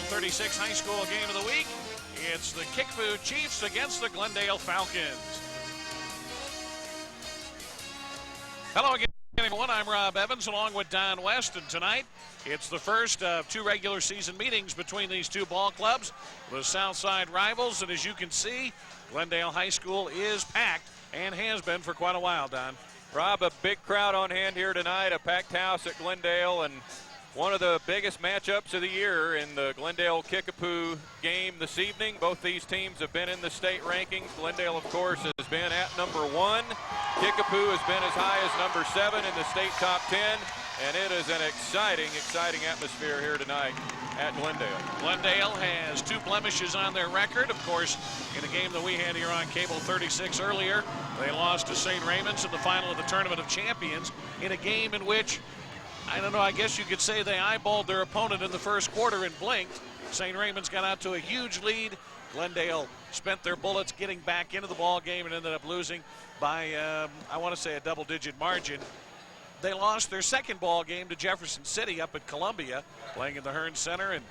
36 high school game of the week. It's the Kickapoo Chiefs against the Glendale Falcons. Hello again, everyone. I'm Rob Evans along with Don West, and tonight it's the first of two regular season meetings between these two ball clubs, the Southside rivals, and as you can see, Glendale High School is packed and has been for quite a while, Don. Rob, a big crowd on hand here tonight, a packed house at Glendale, and one of the biggest matchups of the year in the Glendale-Kickapoo game this evening. Both these teams have been in the state rankings. Glendale, of course, has been at number 1. Kickapoo has been as high as number 7 in the state top 10, and it is an exciting, exciting atmosphere here tonight at Glendale. Glendale has 2 blemishes on their record. Of course, in a game that we had here on Cable 36 earlier, they lost to St. Raymond's in the final of the Tournament of Champions in a game in which, I don't know, I guess you could say they eyeballed their opponent in the first quarter and blinked. St. Raymond's got out to a huge lead. Glendale spent their bullets getting back into the ball game and ended up losing by, I want to say, a double-digit margin. They lost their second ball game to Jefferson City up at Columbia, playing in the Hearn Center, and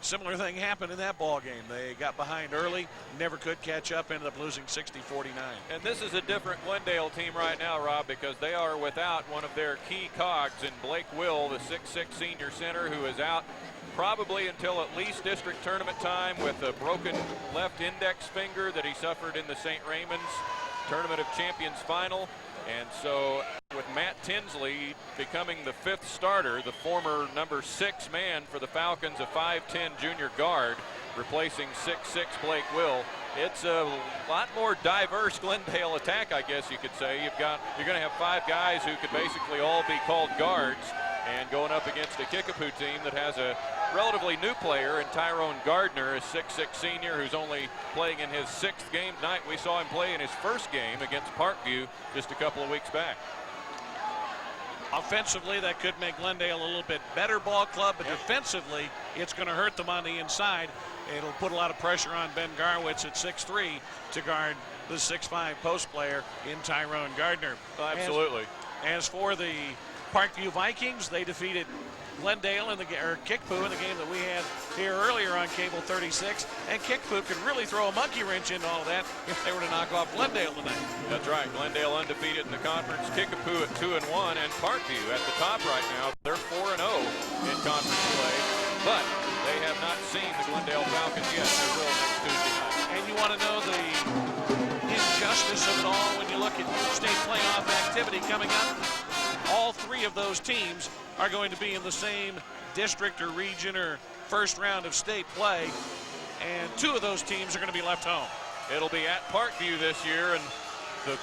similar thing happened in that ball game. They got behind early, never could catch up, ended up losing 60-49. And this is a different Glendale team right now, Rob, because they are without one of their key cogs in Blake Will, the 6'6" senior center, who is out probably until at least district tournament time with a broken left index finger that he suffered in the St. Raymond's Tournament of Champions final. And so with Matt Tinsley becoming the 5th starter, the former number 6 man for the Falcons, a 5'10" junior guard, replacing 6'6" Blake Will, it's a lot more diverse Glendale attack, I guess you could say. You're going to have 5 guys who could basically all be called guards, and going up against a Kickapoo team that has a relatively new player in Tyrone Gardner, a 6'6" senior who's only playing in his 6th game tonight. We saw him play in his first game against Parkview just a couple of weeks back. Offensively, that could make Glendale a little bit better ball club, but defensively, it's going to hurt them on the inside. It'll put a lot of pressure on Ben Garwitz at 6'3" to guard the 6'5" post player in Tyrone Gardner. Absolutely. As for the Parkview Vikings, they defeated Glendale Kickapoo in the game that we had here earlier on Cable 36, and Kickapoo could really throw a monkey wrench into all that if they were to knock off Glendale tonight. That's right. Glendale undefeated in the conference. Kickapoo at 2-1, and Parkview at the top right now. They're 4-0 in conference play, but they have not seen the Glendale Falcons yet. They will next Tuesday night. And you want to know the injustice of it all when you look at state playoff activity coming up. All 3 of those teams are going to be in the same district or region or first round of state play, and 2 of those teams are going to be left home. It'll be at Parkview this year, and the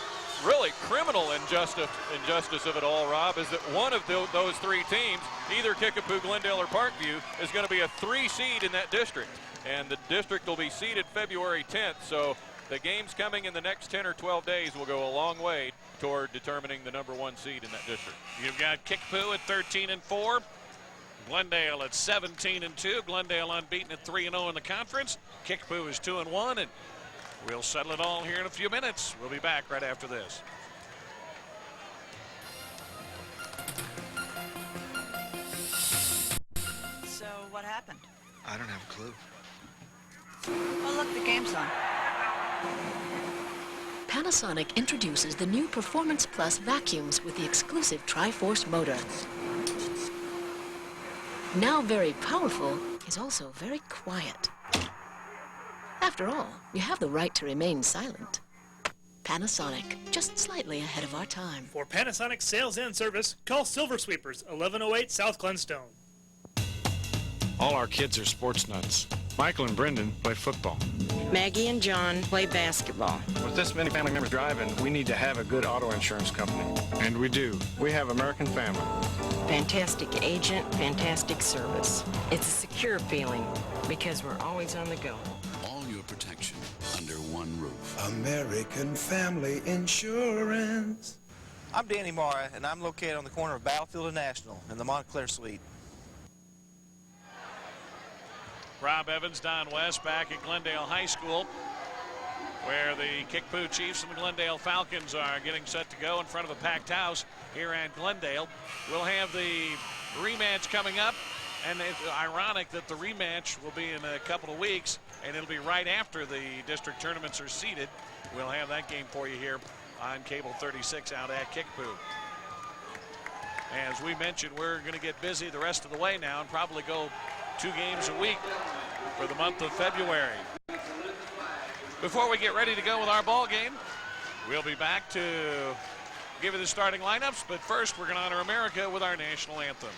really criminal injustice of it all, Rob, is that one of those 3 teams, either Kickapoo, Glendale, or Parkview, is going to be a 3 seed in that district, and the district will be seeded February 10th, so the games coming in the next 10 or 12 days will go a long way toward determining the number 1 seed in that district. You've got Kickapoo at 13-4, Glendale at 17-2. Glendale unbeaten at 3-0 in the conference. Kickapoo is 2-1, and we'll settle it all here in a few minutes. We'll be back right after this. So what happened? I don't have a clue. Oh, look, the game's on. Panasonic introduces the new Performance Plus vacuums with the exclusive Tri-Force motor. Now very powerful is also very quiet. After all, you have the right to remain silent. Panasonic, just slightly ahead of our time. For Panasonic sales and service, call Silver Sweepers, 1108 South Glenstone. All our kids are sports nuts. Michael and Brendan play football. Maggie and John play basketball. With this many family members driving, we need to have a good auto insurance company. And we do. We have American Family. Fantastic agent, fantastic service. It's a secure feeling because we're always on the go. All your protection under one roof. American Family Insurance. I'm Danny Mara, and I'm located on the corner of Battlefield and National in the Montclair Suite. Rob Evans, Don West back at Glendale High School, where the Kickapoo Chiefs and the Glendale Falcons are getting set to go in front of a packed house here at Glendale. We'll have the rematch coming up And it's ironic that the rematch will be in a couple of weeks, and it'll be right after the district tournaments are seeded. We'll have that game for you here on Cable 36 out at Kickapoo. As we mentioned, we're going to get busy the rest of the way now and probably go 2 games a week for the month of February. Before we get ready to go with our ball game, we'll be back to give you the starting lineups, but first we're going to honor America with our national anthem.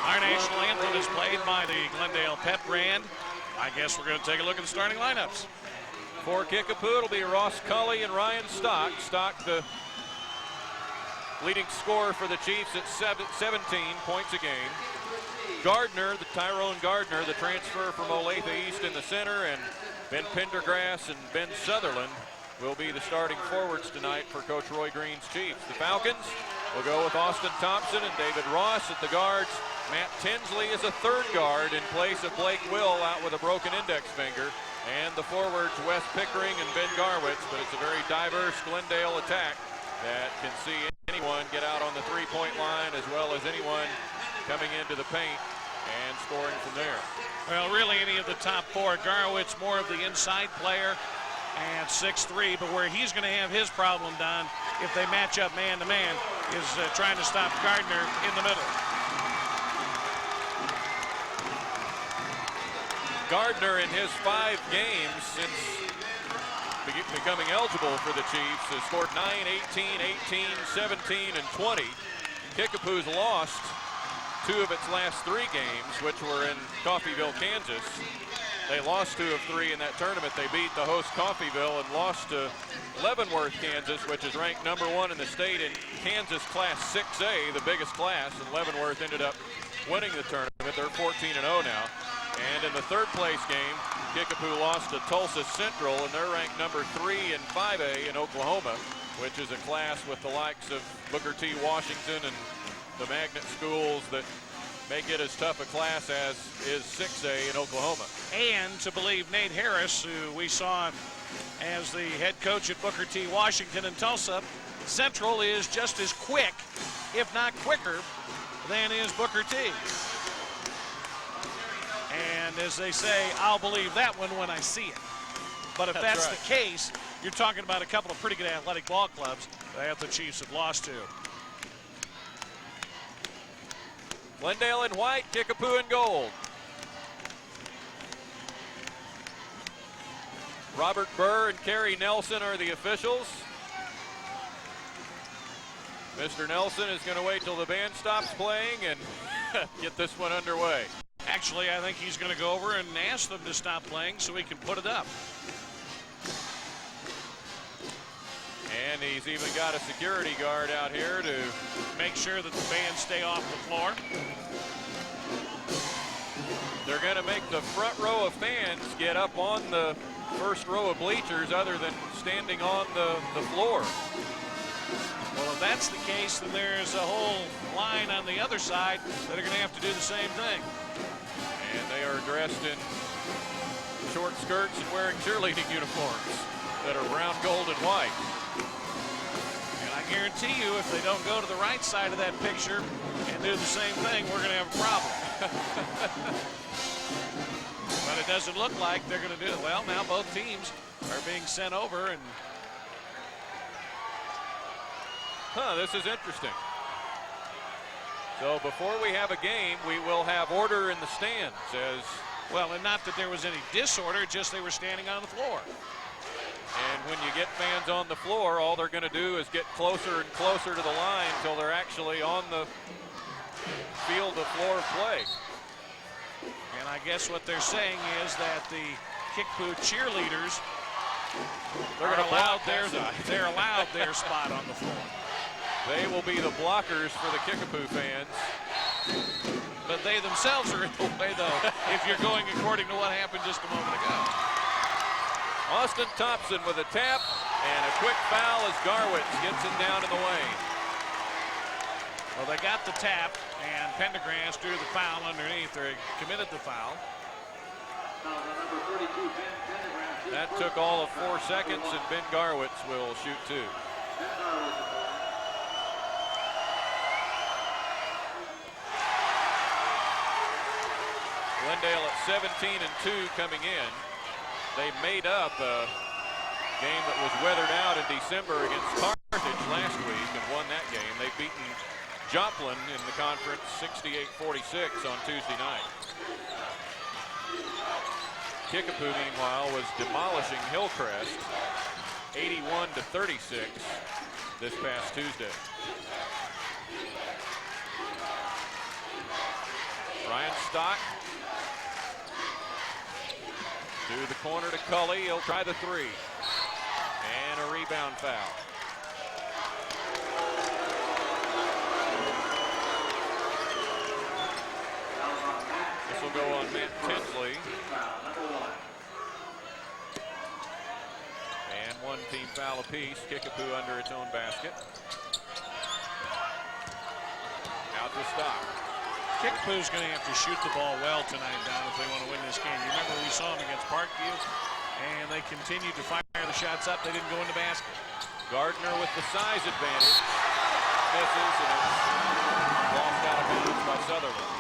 Our national anthem is played by the Glendale Pep Brand. I guess we're going to take a look at the starting lineups. For Kickapoo, it'll be Ross Cully and Ryan Stock. Stock, the leading scorer for the Chiefs at 17 points a game. Gardner, Tyrone Gardner, the transfer from Olathe East in the center, and Ben Pendergrass and Ben Sutherland will be the starting forwards tonight for Coach Roy Green's Chiefs. The Falcons will go with Austin Thompson and David Ross at the guards. Matt Tinsley is a third guard in place of Blake Will out with a broken index finger. And the forwards, Wes Pickering and Ben Garwitz. But it's a very diverse Glendale attack that can see anyone get out on the three-point line as well as anyone coming into the paint and scoring from there. Well, really any of the top 4. Garwitz more of the inside player at 6'3", but where he's going to have his problem, Don, if they match up man-to-man, is trying to stop Gardner in the middle. Gardner in his 5 games since becoming eligible for the Chiefs has scored 9, 18, 18, 17, and 20. Kickapoo's lost 2 of its last 3 games, which were in Coffeyville, Kansas. They lost 2 of 3 in that tournament. They beat the host Coffeyville and lost to Leavenworth, Kansas, which is ranked #1 in the state in Kansas Class 6A, the biggest class, and Leavenworth ended up winning the tournament. They're 14-0 now. And in the 3rd place game, Kickapoo lost to Tulsa Central, and they're ranked #3 in 5A in Oklahoma, which is a class with the likes of Booker T. Washington and the magnet schools that make it as tough a class as is 6A in Oklahoma. And to believe Nate Harris, who we saw as the head coach at Booker T. Washington in Tulsa, Central is just as quick, if not quicker, than is Booker T. And as they say, I'll believe that one when I see it. But if that's right. the case, you're talking about a couple of pretty good athletic ball clubs that the Chiefs have lost to. Glendale in white, Kickapoo in gold. Robert Burr and Kerry Nelson are the officials. Mr. Nelson is going to wait till the band stops playing and get this one underway. Actually, I think he's going to go over and ask them to stop playing so he can put it up. And he's even got a security guard out here to make sure that the fans stay off the floor. They're going to make the front row of fans get up on the first row of bleachers other than standing on the floor. Well, if that's the case, then there's a whole line on the other side that are going to have to do the same thing. And they are dressed in short skirts and wearing cheerleading uniforms that are brown, gold, and white. And I guarantee you, if they don't go to the right side of that picture and do the same thing, we're going to have a problem. But it doesn't look like they're going to do it. Well, now both teams are being sent over, and this is interesting. So before we have a game, we will have order in the stands as well, and not that there was any disorder, just they were standing on the floor. And when you get fans on the floor, all they're going to do is get closer and closer to the line until they're actually on the field of floor of play. And I guess what they're saying is that the Kickapoo cheerleaders they're allowed their spot on the floor. They will be the blockers for the Kickapoo fans. But they themselves are in the way, though, if you're going according to what happened just a moment ago. Austin Thompson with a tap and a quick foul as Garwitz gets it down in the lane. Well, they got the tap, and Pendergrass drew the foul underneath, or committed the foul. That took all of 4 seconds, and Ben Garwitz will shoot 2. Glendale at 17-2 coming in. They made up a game that was weathered out in December against Carthage last week and won that game. They've beaten Joplin in the conference 68-46 on Tuesday night. Kickapoo, meanwhile, was demolishing Hillcrest 81-36 this past Tuesday. Ryan Stock to the corner to Cully. He'll try the 3. And a rebound foul. This will go on Matt Tinsley. And 1 team foul apiece. Kickapoo under its own basket. Out to Stock. Kickapoo's going to have to shoot the ball well tonight, Don, if they want to win this game. You remember we saw them against Parkview, and they continued to fire the shots up. They didn't go in the basket. Gardner with the size advantage. Misses, and it's lost out of bounds by Sutherland.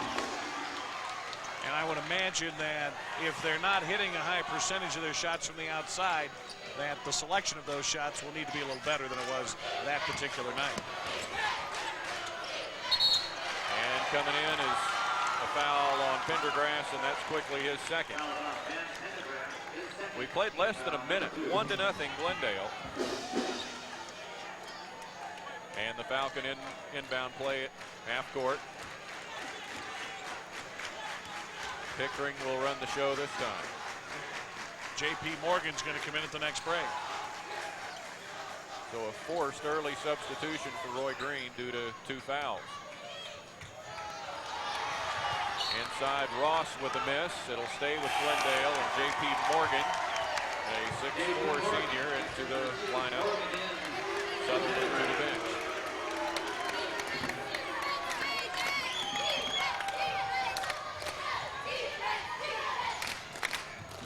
And I would imagine that if they're not hitting a high percentage of their shots from the outside, that the selection of those shots will need to be a little better than it was that particular night. And coming in is a foul on Pendergrass, and that's quickly his second. We played less than a minute, 1-0 Glendale. And the Falcon inbound play at half court. Pickering will run the show this time. J.P. Morgan's going to come in at the next break. So a forced early substitution for Roy Green due to 2 fouls. Inside Ross with a miss. It'll stay with Glendale and J.P. Morgan, a 6'4" senior, into the lineup. Sutherland to the bench.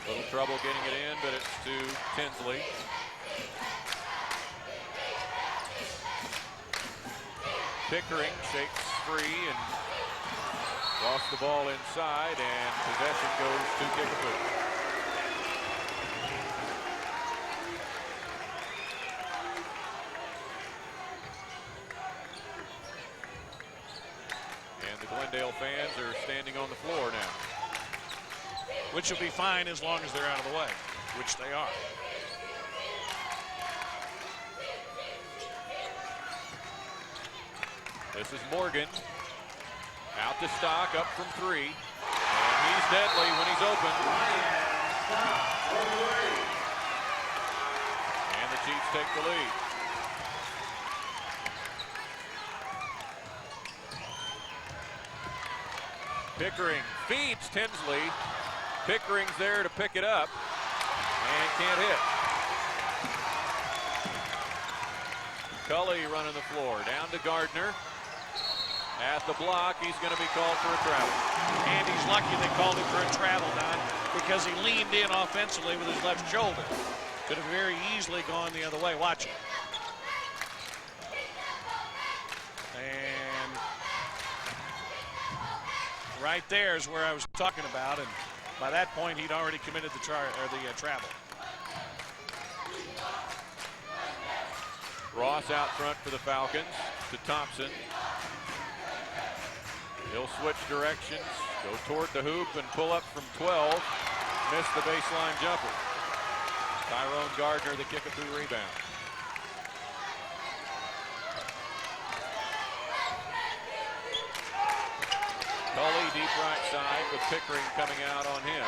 Little trouble getting it in, but it's to Tinsley. Pickering shakes free and lost the ball inside, and possession goes to Kickapoo. And the Glendale fans are standing on the floor now. Which will be fine as long as they're out of the way, which they are. This is Morgan. Out to Stock, up from 3. And he's deadly when he's open. And the Chiefs take the lead. Pickering feeds Tinsley. Pickering's there to pick it up and can't hit. Cully running the floor. Down to Gardner. At the block, he's going to be called for a travel. And he's lucky they called him for a travel, Don. because he leaned in offensively with his left shoulder. Could have very easily gone the other way. Watch it. And right there is where I was talking about, and by that point he'd already committed the travel. Ross out front for the Falcons to Thompson. He'll switch directions, go toward the hoop and pull up from 12. Missed the baseline jumper. Tyrone Gardner, the Kickapoo rebound. Tully deep right side with Pickering coming out on him.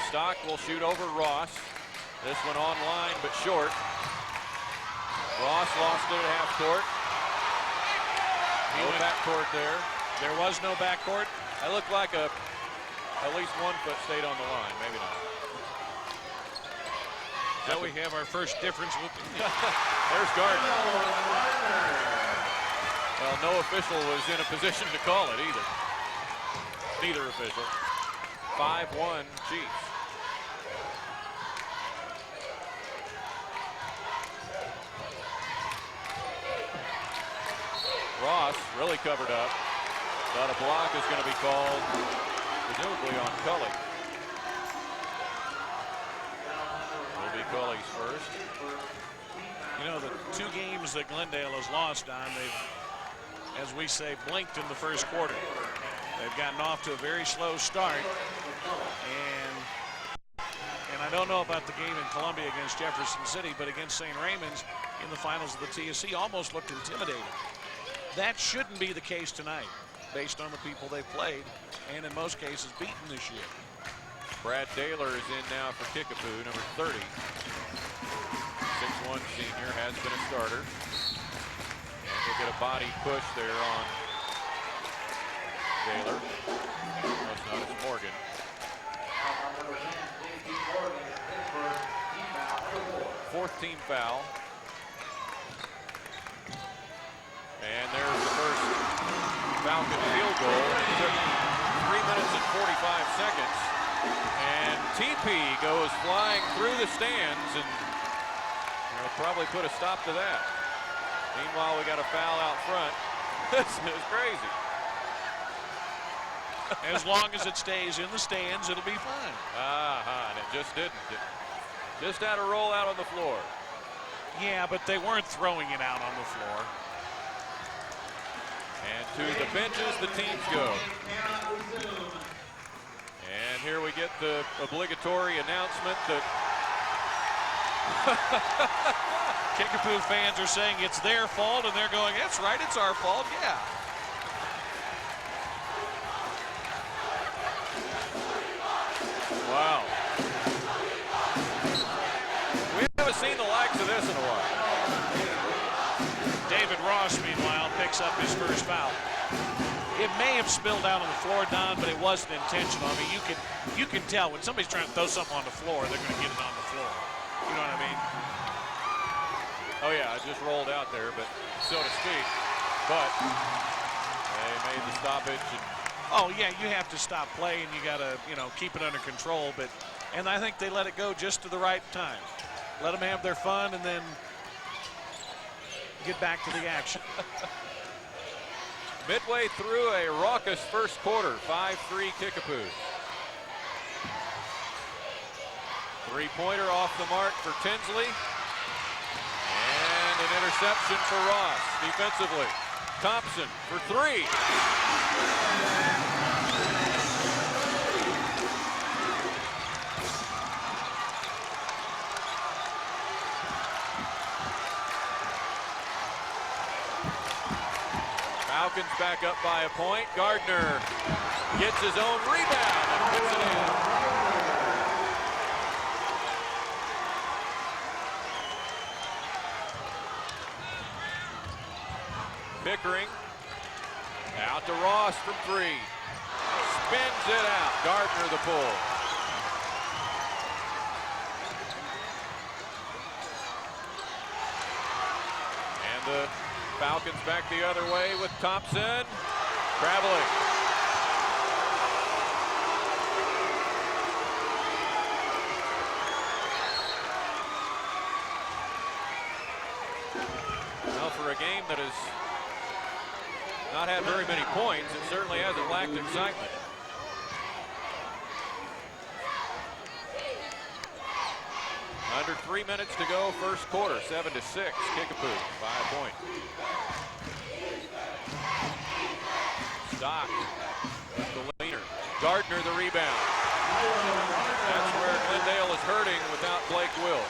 Stock will shoot over Ross. This one online but short. Ross lost it at half court. No backcourt there. There was no backcourt. That looked like at least 1 foot stayed on the line. Maybe not. Now we have our first difference with There's Gardner. Well, no official was in a position to call it either. Neither official. 5-1 Chiefs. Ross really covered up, but a block is going to be called, presumably on Cully. Will be Cully's first. You know, the 2 games that Glendale has lost on, they've, as we say, blinked in the first quarter. They've gotten off to a very slow start, and I don't know about the game in Columbia against Jefferson City, but against St. Raymond's in the finals of the TSC almost looked intimidating. That shouldn't be the case tonight, based on the people they've played, and in most cases beaten this year. Brad Daler is in now for Kickapoo, number 30. 6'1" senior, has been a starter. And we'll get a body push there on Daler. No, it's not, it's Morgan. Fourth team foul. And there's the first Falcon field goal. It took 3 minutes and 45 seconds. And TP goes flying through the stands and they'll probably put a stop to that. Meanwhile, we got a foul out front. This is crazy. As long as it stays in the stands, it'll be fine. And it just didn't. It just had a roll out on the floor. Yeah, but they weren't throwing it out on the floor. And to the benches the teams go. And here we get the obligatory announcement that Kickapoo fans are saying it's their fault, and they're going, that's right, it's our fault, yeah. Wow. We haven't seen the likes of this in a while. David Ross, meanwhile, picks up his first foul. It may have spilled out on the floor, Don, but it wasn't intentional. I mean, you can tell when somebody's trying to throw something on the floor, they're going to get it on the floor. You know what I mean? Oh yeah, it just rolled out there, but so to speak. But they made the stoppage. Oh yeah, you have to stop play and you got to, keep it under control. And I think they let it go just to the right time. Let them have their fun and then get back to the action. Midway through a raucous first quarter, 5-3 Kickapoo. Three-pointer off the mark for Tinsley. And an interception for Ross defensively. Thompson for 3. Falcons back up by a point. Gardner gets his own rebound and puts it in. Pickering out to Ross from 3. Spins it out. Gardner the pull. And the Falcons back the other way with Thompson traveling. that has not had very many points. It certainly hasn't lacked excitement. Under 3 minutes to go, first quarter, 7-6. Kickapoo by a point. Stock, the leaner. Gardner the rebound. That's where Glendale is hurting without Blake Will.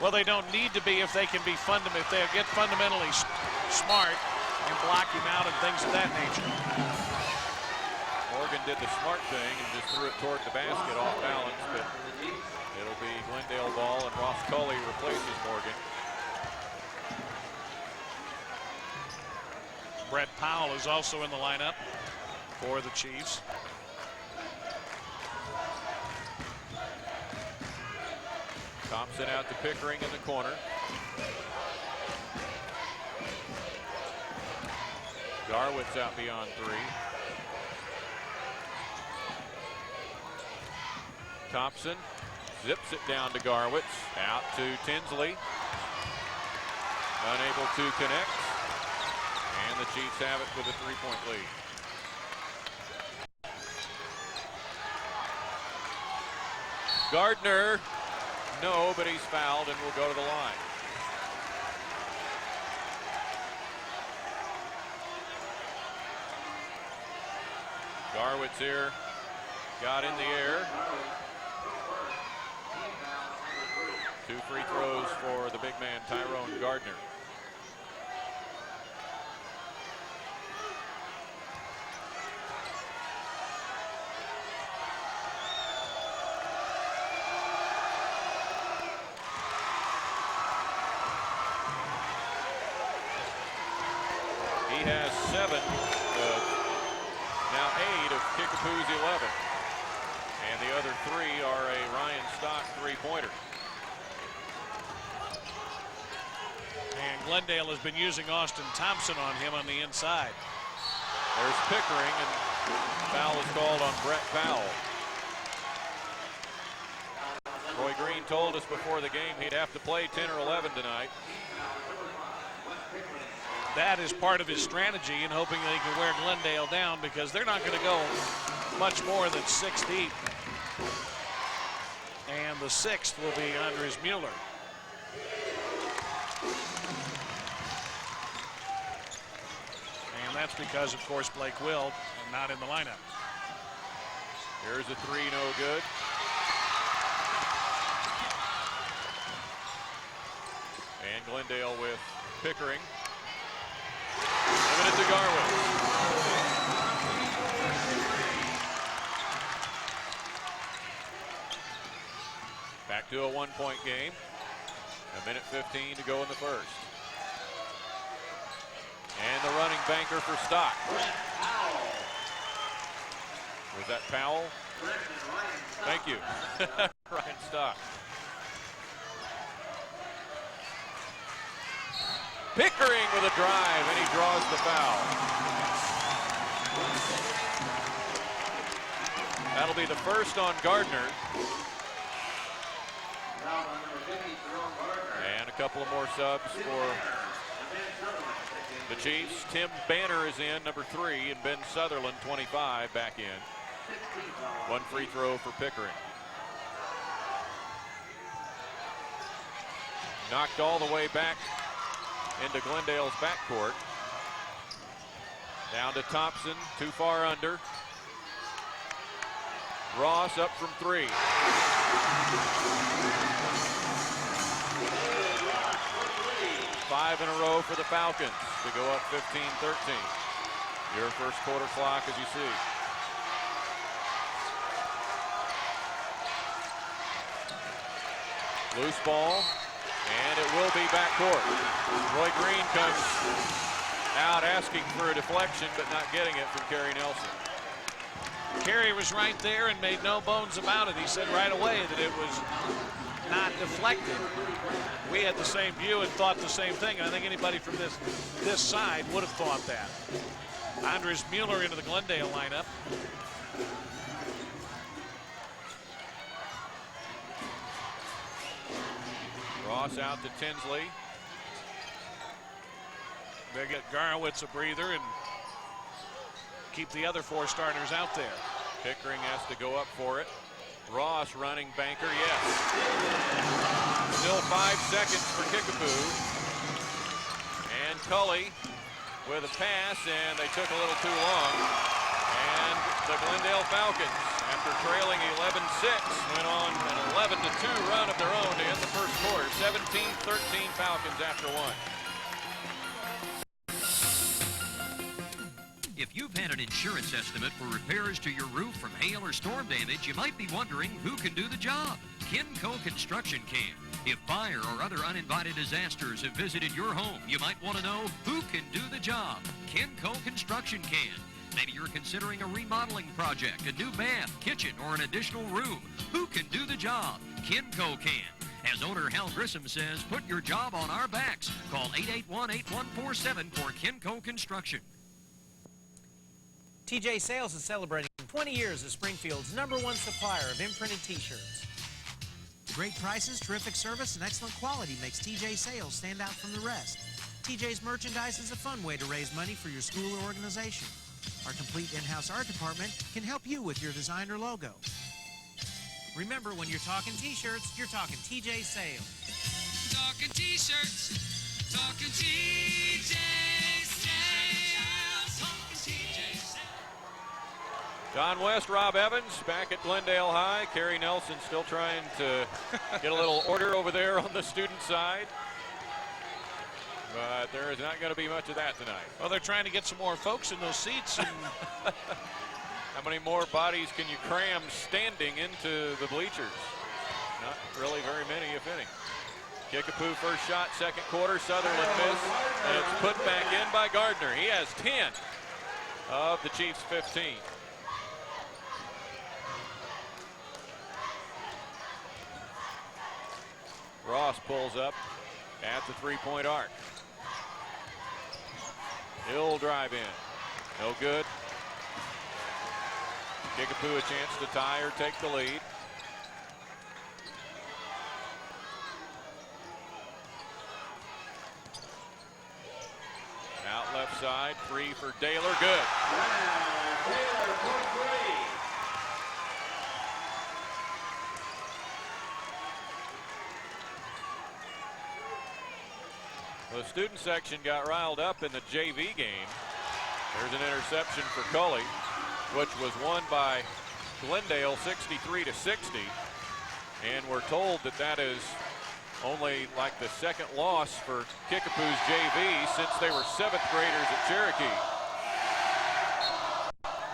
Well, they don't need to be if they can be if they get fundamentally smart and block him out and things of that nature. Morgan did the smart thing and just threw it toward the basket off balance, but it'll be Glendale ball, and Ross Cully replaces Morgan. Brett Powell is also in the lineup for the Chiefs. Thompson out to Pickering in the corner. Garwitz out beyond 3. Thompson zips it down to Garwitz. Out to Tinsley. Unable to connect. And the Chiefs have it with a 3-point lead. Gardner, no, but he's fouled and will go to the line. Garwitz here, got in the air. 2 free throws for the big man, Tyrone Gardner. He has 7, now 8 of Kickapoo's 11. And the other 3 are a Ryan Stock 3-pointer. And Glendale has been using Austin Thompson on him on the inside. There's Pickering, and foul is called on Brett Powell. Roy Green told us before the game he'd have to play 10 or 11 tonight. That is part of his strategy in hoping that he can wear Glendale down, because they're not going to go much more than 6 deep. And the 6th will be Andres Mueller. And that's because, of course, Blake Will not in the lineup. Here's a 3, no good. And Glendale with Pickering. Limited to Garwitz. Back to a 1-point game. 1:15 to go in the first. And the running banker for Stock. Was that Powell? Thank you. Ryan Stock. Pickering with a drive, and he draws the foul. That'll be the first on Gardner. And a couple of more subs for the Chiefs. Tim Banner is in, number 3, and Ben Sutherland, 25, back in. 1 free throw for Pickering. Knocked all the way back into Glendale's backcourt. Down to Thompson, too far under. Ross up from 3. Five in a row for the Falcons to go up 15-13. Your first quarter clock, as you see. Loose ball, and it will be backcourt. Roy Green comes out asking for a deflection, but not getting it from Kerry Nelson. Kerry was right there and made no bones about it. He said right away that it was not deflected. We had the same view and thought the same thing. I think anybody from this side would have thought that. Andres Mueller into the Glendale lineup. Ross out to Tinsley. They get Garowitz a breather and keep the other 4 starters out there. Pickering has to go up for it. Ross running banker, yes. Still 5 seconds for Kickapoo. And Cully with a pass, and they took a little too long. And the Glendale Falcons, after trailing 11-6, went on an 11-2 run of their own to end the first quarter. 17-13 Falcons after 1. If you've had an insurance estimate for repairs to your roof from hail or storm damage, you might be wondering who can do the job. Kinco Construction can. If fire or other uninvited disasters have visited your home, you might want to know who can do the job. Kinco Construction can. Maybe you're considering a remodeling project, a new bath, kitchen, or an additional room. Who can do the job? Kinco can. As owner Hal Grissom says, put your job on our backs. Call 881-8147 for Kinco Construction. TJ Sales is celebrating 20 years as Springfield's #1 supplier of imprinted t-shirts. Great prices, terrific service, and excellent quality makes TJ Sales stand out from the rest. TJ's merchandise is a fun way to raise money for your school or organization. Our complete in-house art department can help you with your design or logo. Remember, when you're talking t-shirts, you're talking TJ Sales. Talking t-shirts, talking TJ Sales, talking TJ Sales. Don West, Rob Evans back at Glendale High. Kerry Nelson still trying to get a little order over there on the student side. But there is not going to be much of that tonight. Well, they're trying to get some more folks in those seats. And how many more bodies can you cram standing into the bleachers? Not really very many, if any. Kickapoo first shot, second quarter. Sutherland missed, and it's put back in by Gardner. He has 10 of the Chiefs' 15. Ross pulls up at the three-point arc. He'll drive in. No good. Kickapoo a chance to tie or take the lead. Out left side, 3 for Daylor, good. Daylor for 3. The student section got riled up in the JV game. There's an interception for Cully, which was won by Glendale 63-60. And we're told that that is only like the second loss for Kickapoo's JV since they were 7th graders at Cherokee.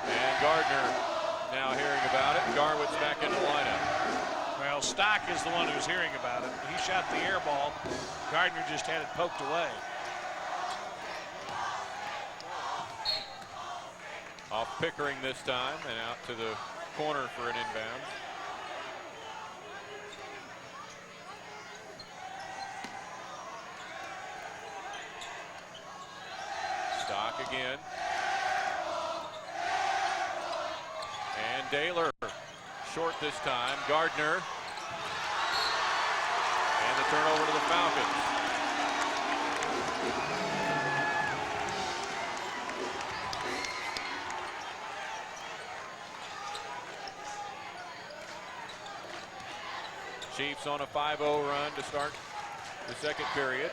And Gardner now hearing about it. Garwitz back in the lineup. well, Stock is the one who's hearing about it. He shot the air ball. Gardner just had it poked away. Off Pickering this time and out to the corner for an inbound. Stock again. And Daylor short this time. Gardner. And the turnover to the Falcons. Chiefs on a 5-0 run to start the second period.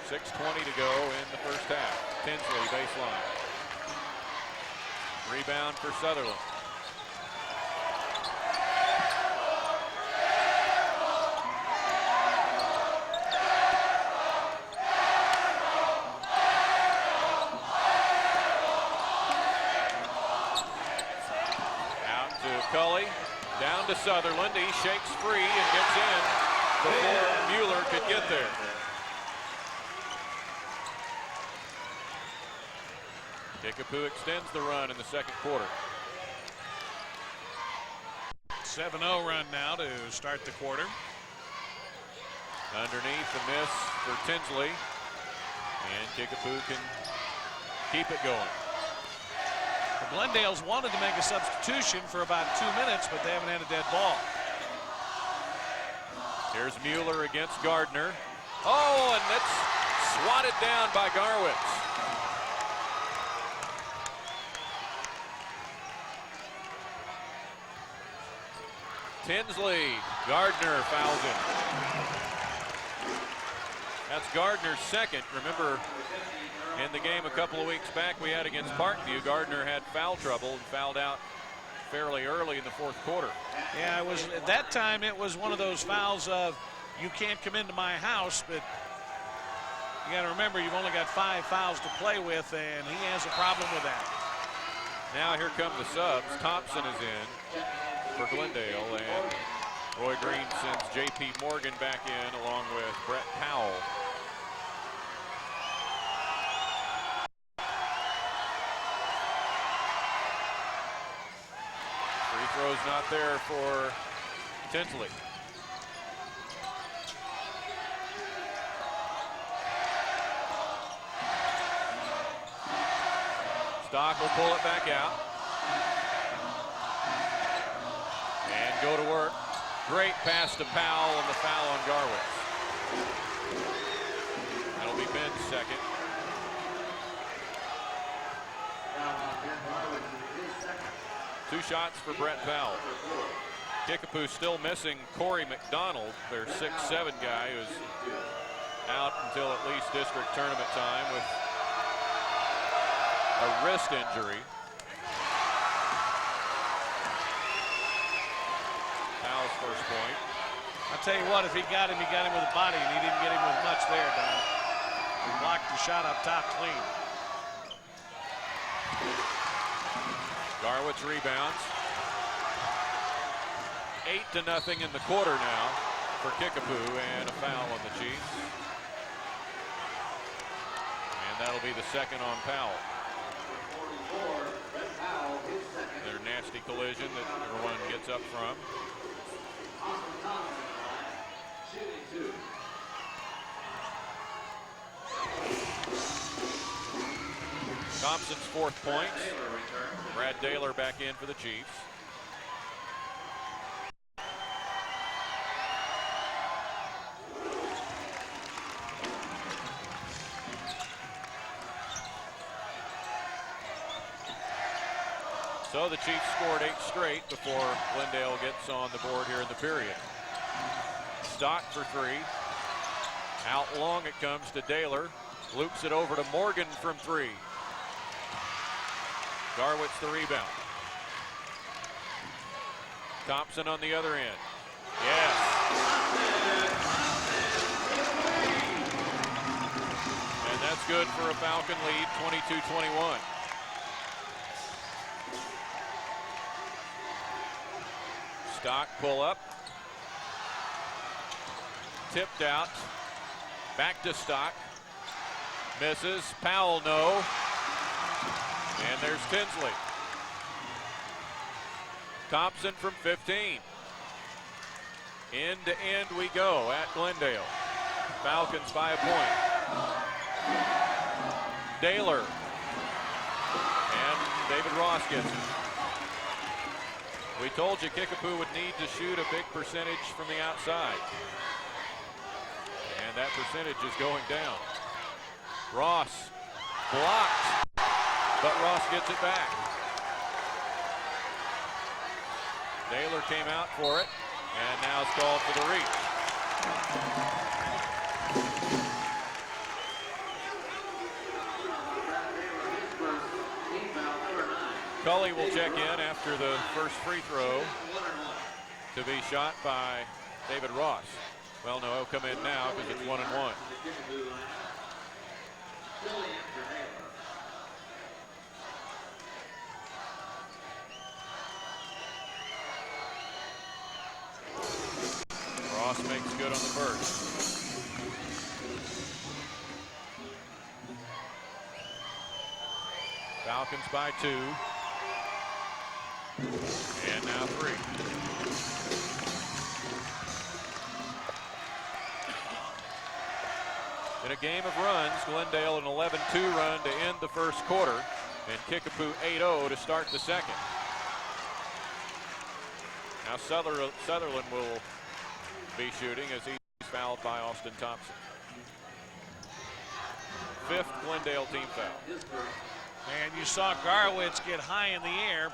6:20 to go in the first half. Tinsley baseline. Rebound for Sutherland. Out to Cully. Down to Sutherland. He shakes free and gets in before Mueller could get there. Kickapoo extends the run in the second quarter. 7-0 run now to start the quarter. Underneath, a miss for Tinsley. And Kickapoo can keep it going. The Glendale's wanted to make a substitution for about 2 minutes, but they haven't had a dead ball. Here's Mueller against Gardner. Oh, and that's swatted down by Garwitz. Tinsley, Gardner fouls him. That's Gardner's second. Remember, in the game a couple of weeks back we had against Parkview, Gardner had foul trouble and fouled out fairly early in the fourth quarter. Yeah, it was at that time. It was one of those fouls of you can't come into my house, but you got to remember you've only got 5 fouls to play with, and he has a problem with that. Now here come the subs. Thompson is in for Glendale, and Roy Green sends J.P. Morgan back in along with Brett Powell. Free throw's not there for Tinsley. Stock will pull it back out. And go to work. Great pass to Powell and the foul on Garwitz. That'll be Ben's second. Two shots for Brett Powell. Kickapoo still missing Corey McDonald, their 6'7" guy, who's out until at least district tournament time with a wrist injury. Powell's first point. I'll tell you what, if he got him with a body, and he didn't get him with much there, Don. He blocked the shot up top clean. Garwitz rebounds. 8-0 in the quarter now for Kickapoo, and a foul on the Chiefs. And that'll be the second on Powell. Their nasty collision that everyone gets up from. Thompson's fourth point. Brad Daylor back in for the Chiefs. So the Chiefs scored 8 straight before Glendale gets on the board here in the period. Stock for 3. Out long it comes to Daylor. Loops it over to Morgan from 3. Garwitz the rebound. Thompson on the other end. Yes. And that's good for a Falcon lead, 22-21. Stock pull up. Tipped out. Back to Stock. Misses. Powell no. And there's Tinsley. Thompson from 15. End to end we go at Glendale. Falcons by a point. Daylor. And David Ross gets it. We told you Kickapoo would need to shoot a big percentage from the outside. And that percentage is going down. Ross blocked, but Ross gets it back. Daylor came out for it, and now it's called for the reach. Cully will check in after the first free throw to be shot by David Ross. Well, no, he'll come in now because it's 1-1. Ross makes good on the first. Falcons by 2. And now 3. In a game of runs, Glendale an 11-2 run to end the first quarter, and Kickapoo 8-0 to start the second. Now Sutherland will be shooting as he fouled by Austin Thompson. 5th Glendale team foul. And you saw Garwitz get high in the air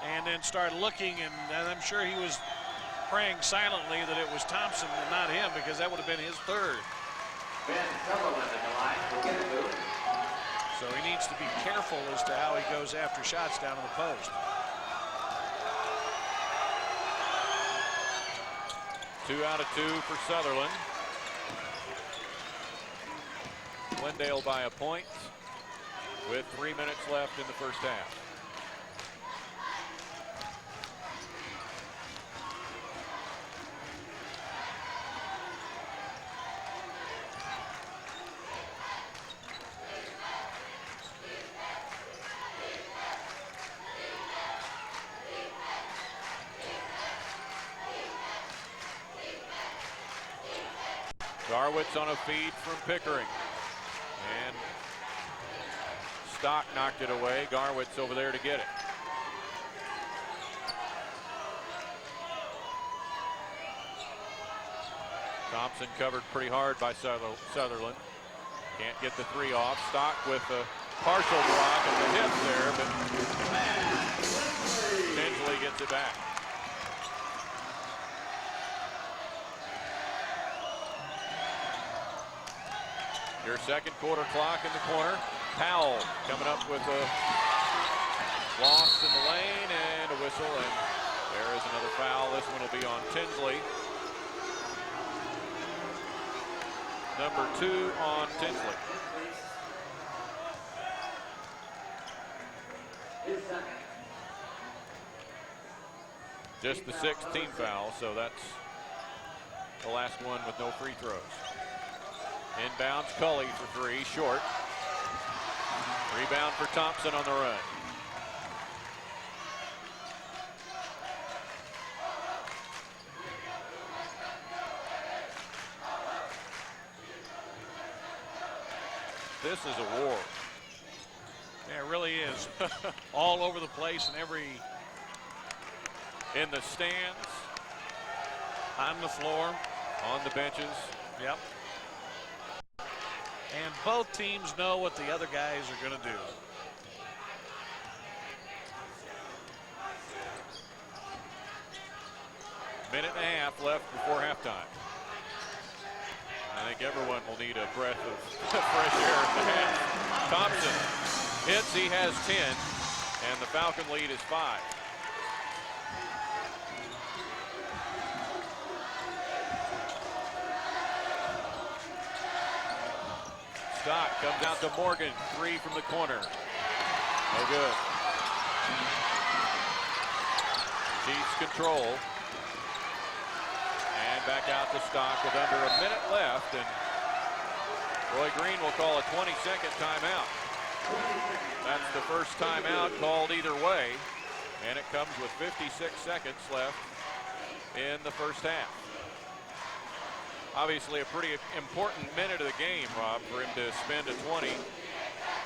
and then start looking, and I'm sure he was praying silently that it was Thompson and not him, because that would have been his 3rd. So he needs to be careful as to how he goes after shots down in the post. 2 out of 2 for Sutherland. Glendale by a point with 3 minutes left in the first half. Garwitz on a feed from Pickering. And Stock knocked it away. Garwitz over there to get it. Thompson covered pretty hard by Sutherland. Can't get the 3 off. Stock with a partial block at the hip there, but Tinsley gets it back. Your second quarter clock in the corner. Powell coming up with a loss in the lane and a whistle, and there is another foul. This one will be on Tinsley. Number 2 on Tinsley. Just the 6th team foul, so that's the last one with no free throws. Inbounds Cully for 3, short. Rebound for Thompson on the run. This is a war. Yeah, it really is. All over the place and in the stands, on the floor, on the benches. Yep. And both teams know what the other guys are going to do. Minute and a half left before halftime. I think everyone will need a breath of fresh air at the half. Thompson hits, he has 10, and the Falcon lead is 5. Stock comes out to Morgan, 3 from the corner. No good. Chiefs control. And back out to Stock with under a minute left, and Roy Green will call a 20-second timeout. That's the first timeout called either way, and it comes with 56 seconds left in the first half. Obviously a pretty important minute of the game, Rob, for him to spend a 20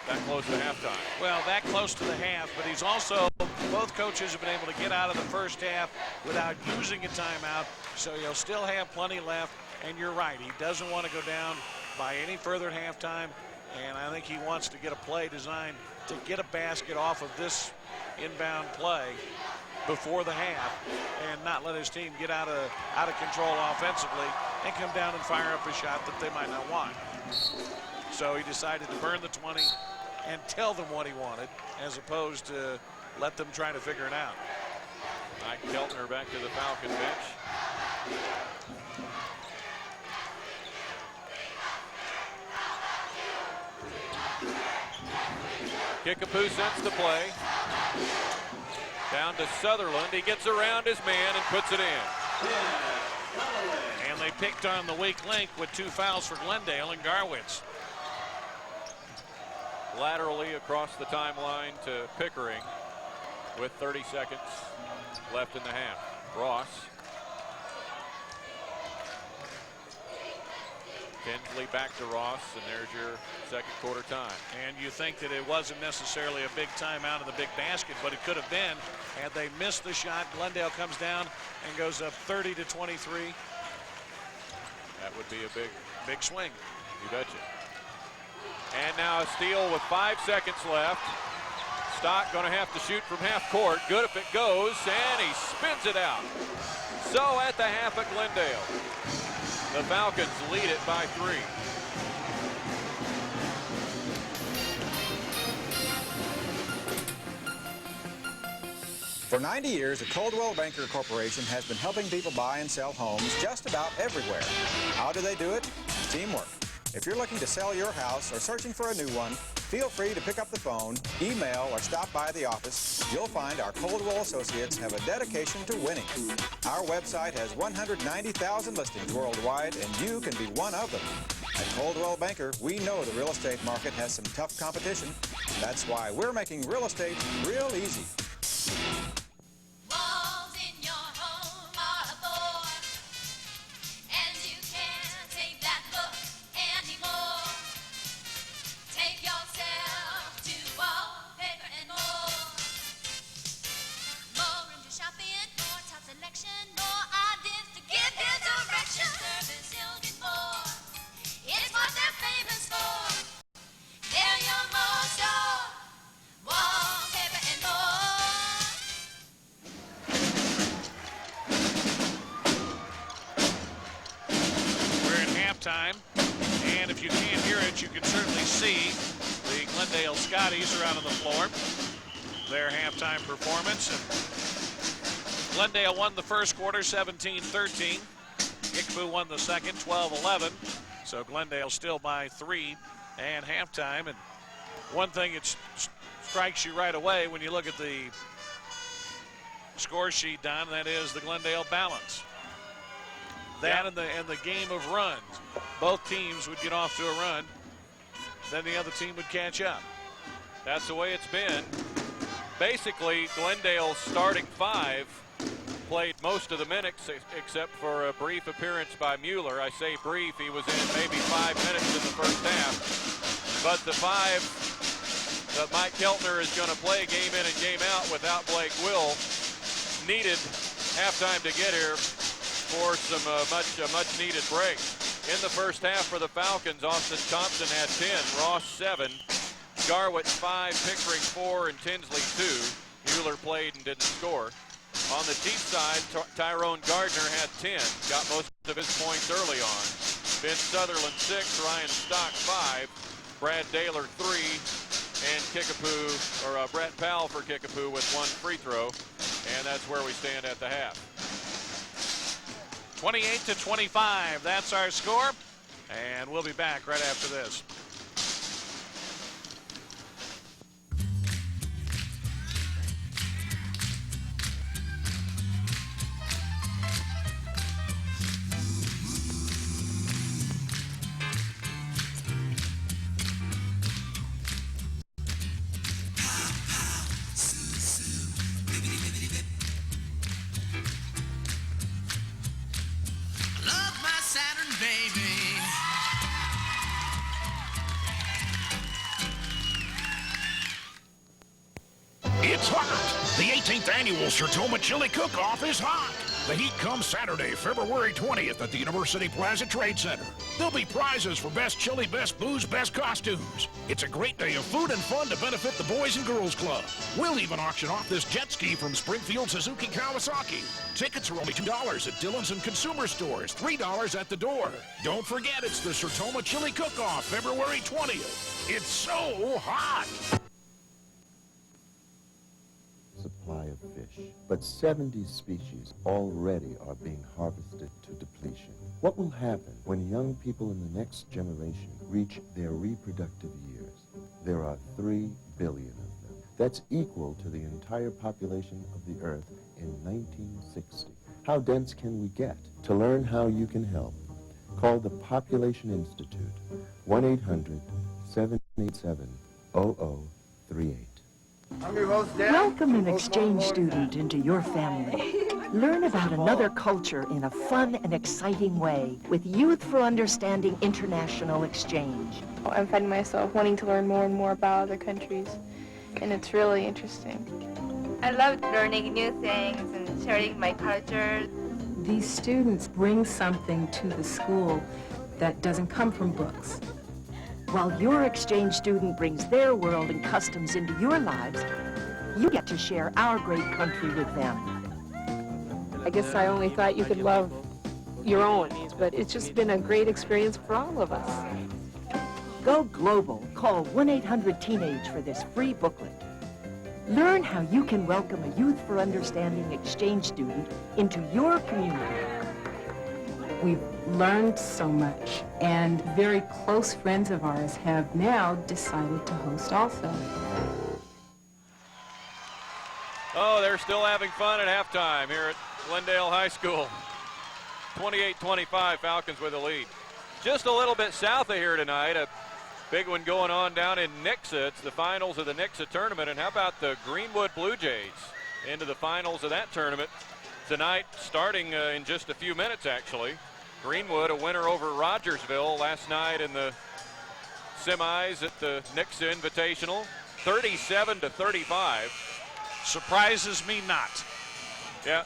that close to halftime. Well, that close to the half, but he's also, both coaches have been able to get out of the first half without using a timeout, so he'll still have plenty left. And you're right, he doesn't want to go down by any further at halftime, and I think he wants to get a play designed to get a basket off of this inbound play before the half and not let his team get out of control offensively and come down and fire up a shot that they might not want. So he decided to burn the 20 and tell them what he wanted, as opposed to let them try to figure it out. Mike Keltner back to the Falcon bench. Kickapoo sends the play. Down to Sutherland. He gets around his man and puts it in. And they picked on the weak link with 2 fouls for Glendale and Garwitz. Laterally across the timeline to Pickering with 30 seconds left in the half. Ross. Tinsley back to Ross, and there's your second quarter time. And you think that it wasn't necessarily a big timeout in the big basket, but it could have been. Had they missed the shot, Glendale comes down and goes up 30-23. That would be a big swing. You betcha. And now a steal with 5 seconds left. Stock going to have to shoot from half court. Good if it goes, and he spins it out. So at the half at Glendale, the Falcons lead it by 3. For 90 years, the Coldwell Banker Corporation has been helping people buy and sell homes just about everywhere. How do they do it? Teamwork. If you're looking to sell your house or searching for a new one, feel free to pick up the phone, email, or stop by the office. You'll find our Coldwell associates have a dedication to winning. Our website has 190,000 listings worldwide, and you can be one of them. At Coldwell Banker, we know the real estate market has some tough competition. That's why we're making real estate real easy. Walls in your home are a bore, and you can't take that look anymore. Take yourself to Wallpaper and More. More room to shop in, more top selection, more ideas to give you direction. Service you'll get more. It's what they're famous for. They're your more store. Wallpaper and More. Time, and if you can't hear it, you can certainly see the Glendale Scotties are out on the floor. Their halftime performance. Glendale won the first quarter 17-13. Kickapoo won the second 12-11. So Glendale still by 3 and halftime. And one thing that strikes you right away when you look at the score sheet, Don, that is the Glendale balance. That and the game of runs. Both teams would get off to a run, then the other team would catch up. That's the way it's been. Basically, Glendale's starting 5 played most of the minutes except for a brief appearance by Mueller. I say brief, he was in maybe 5 minutes in the first half. But the 5 that Mike Keltner is going to play game in and game out without Blake Will needed halftime to get here for some much needed break. In the first half for the Falcons, Austin Thompson had 10, Ross 7, Garwitz 5, Pickering 4, and Tinsley 2. Mueller played and didn't score. On the Chiefs side, Tyrone Gardner had 10, got most of his points early on. Vince Sutherland 6, Ryan Stock 5, Brad Daylor 3, and Kickapoo, or Brett Powell for Kickapoo with 1 free throw, and that's where we stand at the half. 28-25, that's our score, and we'll be back right after this. It's hot! The 18th annual Sertoma Chili Cook-Off is hot! The heat comes Saturday, February 20th at the University Plaza Trade Center. There'll be prizes for best chili, best booze, best costumes. It's a great day of food and fun to benefit the Boys and Girls Club. We'll even auction off this jet ski from Springfield Suzuki Kawasaki. Tickets are only $2 at Dillon's and Consumer Stores, $3 at the door. Don't forget, it's the Sertoma Chili Cook-Off, February 20th. It's so hot! Supply of fish, but 70 species already are being harvested to depletion. What will happen when young people in the next generation reach their reproductive years? There are 3 billion of them. That's equal to the entire population of the Earth in 1960. How dense can we get? To learn how you can help, call the Population Institute, 1-800-787-0038. Welcome an exchange student into your family. Learn about another culture in a fun and exciting way with Youth for Understanding International Exchange. I'm finding myself wanting to learn more and more about other countries, and it's really interesting. I love learning new things and sharing my culture. These students bring something to the school that doesn't come from books. While your exchange student brings their world and customs into your lives, you get to share our great country with them. I guess I only thought you could love your own, but it's just been a great experience for all of us. Go global. Call 1-800-TEENAGE for this free booklet. Learn how you can welcome a Youth for Understanding exchange student into your community. We've learned so much, and very close friends of ours have now decided to host also. Oh, they're still having fun at halftime here at Glendale High School. 28-25, Falcons with the lead. Just a little bit south of here tonight, a big one going on down in Nixa. It's the finals of the Nixa tournament. And how about the Greenwood Blue Jays into the finals of that tournament tonight, starting in just a few minutes, actually. Greenwood, a winner over Rogersville last night in the semis at the Nixa Invitational, 37-35. Surprises me not. Yeah.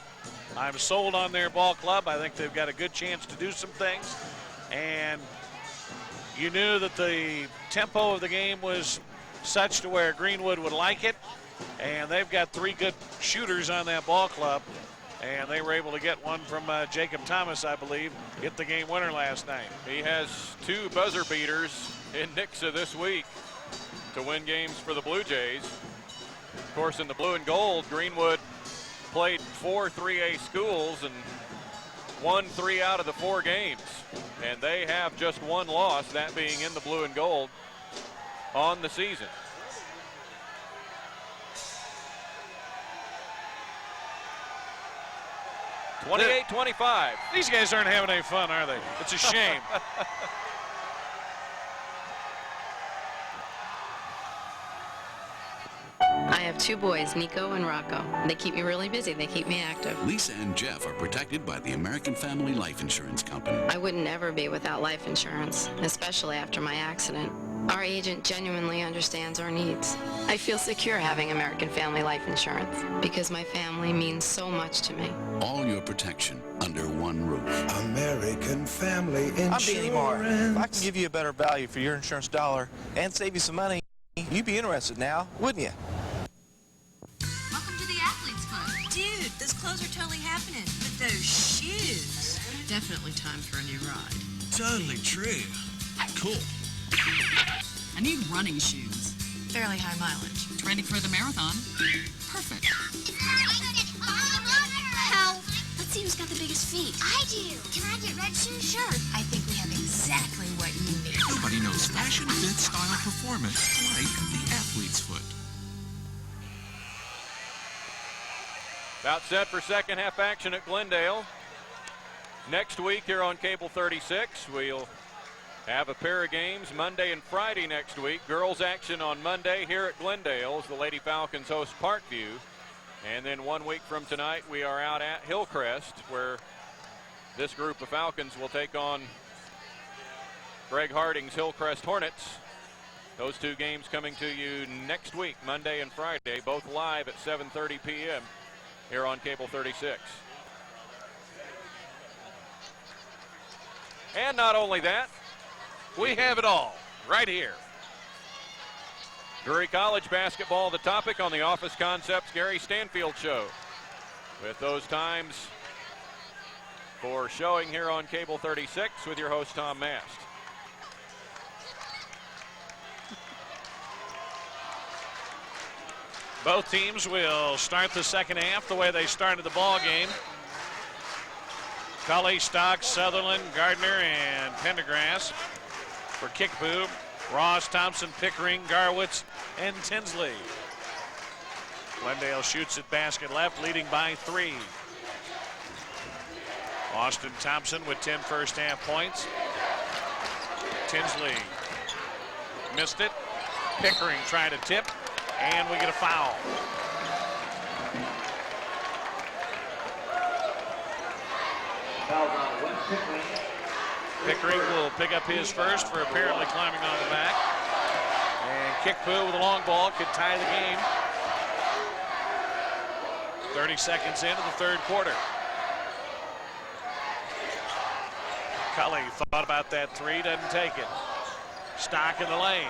I'm sold on their ball club. I think they've got a good chance to do some things. And you knew that the tempo of the game was such to where Greenwood would like it. And they've got three good shooters on that ball club. And they were able to get one from Jacob Thomas, I believe, hit the game winner last night. He has 2 buzzer beaters in Nixa this week to win games for the Blue Jays. Of course, in the blue and gold, Greenwood played 4 3A schools and won 3 out of the 4 games. And they have just 1 loss, that being in the blue and gold, on the season. (28-25). These guys aren't having any fun, are they? It's a shame. I have 2 boys, Nico and Rocco. They keep me really busy. They keep me active. Lisa and Jeff are protected by the American Family Life Insurance Company. I wouldn't ever be without life insurance, especially after my accident. Our agent genuinely understands our needs. I feel secure having American Family Life Insurance because my family means so much to me. All your protection under one roof. American Family Insurance. I'm Danny Marr. If I can give you a better value for your insurance dollar and save you some money, you'd be interested now, wouldn't you? Welcome to the Athlete's Foot. Dude, those clothes are totally happening. But those shoes. Definitely time for a new ride. Totally true. Cool. I need running shoes. Fairly high mileage. Ready for the marathon? Perfect. Help! Let's see who's got the biggest feet. I do. Can I get red shoes? Sure. I think we have exactly what you need. Nobody knows fashion, fit, style, performance like the Athlete's Foot. About set for second half action at Glendale. Next week here on Cable 36, we'll have a pair of games Monday and Friday next week. Girls action on Monday here at Glendale as the Lady Falcons host Parkview. And then 1 week from tonight, we are out at Hillcrest, where this group of Falcons will take on Greg Harding's Hillcrest Hornets. Those 2 games coming to you next week, Monday and Friday, both live at 7:30 p.m. here on Cable 36. And not only that, we have it all right here. Drury College basketball, the topic on the Office Concepts Gary Stanfield Show. With those times for showing here on Cable 36 with your host Tom Mast. Both teams will start the second half the way they started the ball game. Cully, Stocks, Sutherland, Gardner, and Pendergrass. For Kickapoo, Ross, Thompson, Pickering, Garwitz, and Tinsley. Glendale shoots at basket left, leading by 3. Austin Thompson with 10 first half points. Tinsley missed it. Pickering trying to tip, and we get a foul. Pickering will pick up his first for apparently climbing on the back. And Kickapoo with a long ball could tie the game. 30 seconds into the third quarter. Cully thought about that three, doesn't take it. Stock in the lane.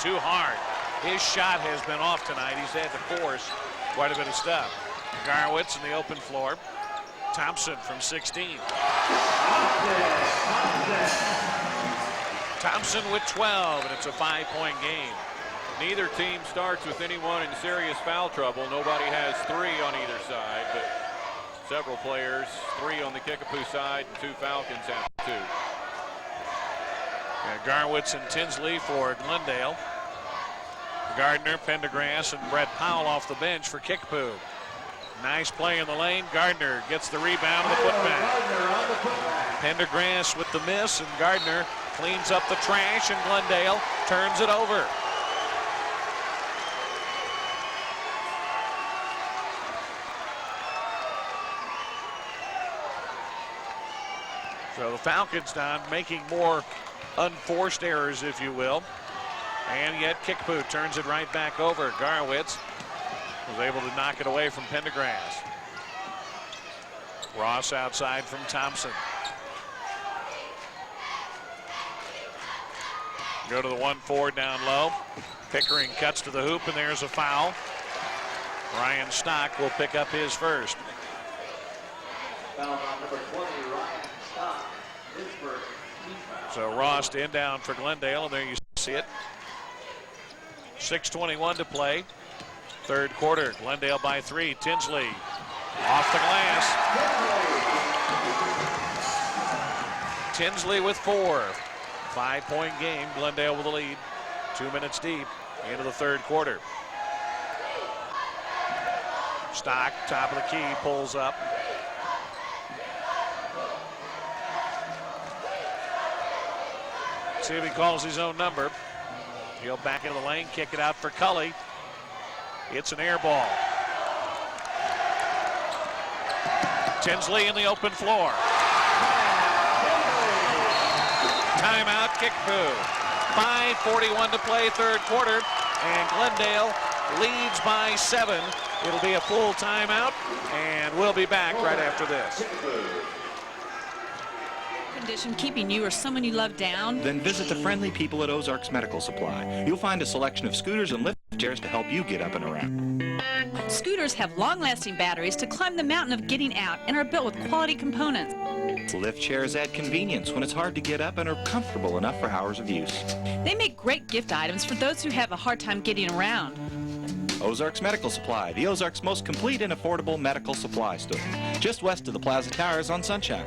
Too hard. His shot has been off tonight. He's had to force quite a bit of stuff. Garwitz in the open floor. Thompson from 16. Thompson with 12, and it's a 5-point game. Neither team starts with anyone in serious foul trouble. Nobody has 3 on either side, but several players, 3 on the Kickapoo side, and 2 Falcons have 2. Garwitz and Tinsley for Glendale. Gardner, Pendergrass, and Brett Powell off the bench for Kickapoo. Nice play in the lane. Gardner gets the rebound and the putback. Pendergrass with the miss, and Gardner cleans up the trash, and Glendale turns it over. So the Falcons down, making more unforced errors, if you will. And yet Kickapoo turns it right back over. Garwitz was able to knock it away from Pendergrass. Ross outside from Thompson. Go to the 1-4 down low. Pickering cuts to the hoop, and there's a foul. Ryan Stock will pick up his first. Foul on number 20, Ryan Stock. His first. So Ross in down for Glendale, and there you see it. 6:21 to play. Third quarter. Glendale by 3. Tinsley off the glass. Tinsley with 4. 5-point game. Glendale with the lead. 2 minutes deep into the third quarter. Stock, top of the key, pulls up. See if he calls his own number. He'll back into the lane, kick it out for Cully. It's an air ball. Tinsley in the open floor. Timeout, Kickapoo. 5:41 to play, third quarter, and Glendale leads by 7. It'll be a full timeout, and we'll be back right after this. Condition keeping you or someone you love down? Then visit the friendly people at Ozarks Medical Supply. You'll find a selection of scooters and lift chairs to help you get up and around. Scooters have long-lasting batteries to climb the mountain of getting out and are built with quality components. Lift chairs add convenience when it's hard to get up and are comfortable enough for hours of use. They make great gift items for those who have a hard time getting around. Ozarks Medical Supply, the Ozarks' most complete and affordable medical supply store. Just west of the Plaza Towers on Sunshine.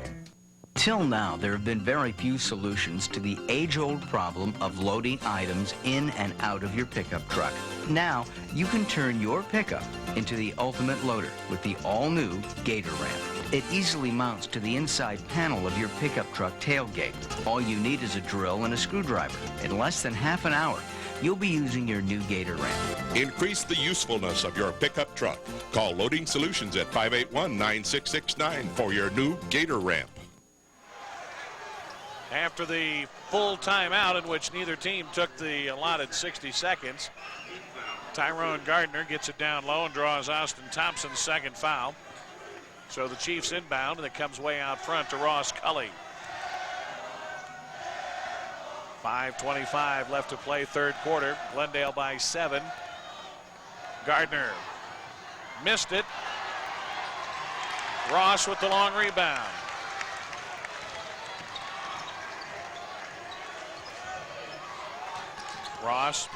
Till now, there have been very few solutions to the age-old problem of loading items in and out of your pickup truck. Now, you can turn your pickup into the ultimate loader with the all-new Gator Ramp. It easily mounts to the inside panel of your pickup truck tailgate. All you need is a drill and a screwdriver. In less than half an hour, you'll be using your new Gator Ramp. Increase the usefulness of your pickup truck. Call Loading Solutions at 581-9669 for your new Gator Ramp. After the full timeout, in which neither team took the allotted 60 seconds, Tyrone Gardner gets it down low and draws Austin Thompson's second foul. So the Chiefs inbound, and it comes way out front to Ross Cully. 5:25 left to play, third quarter. Glendale by 7. Gardner missed it. Ross with the long rebound. Ross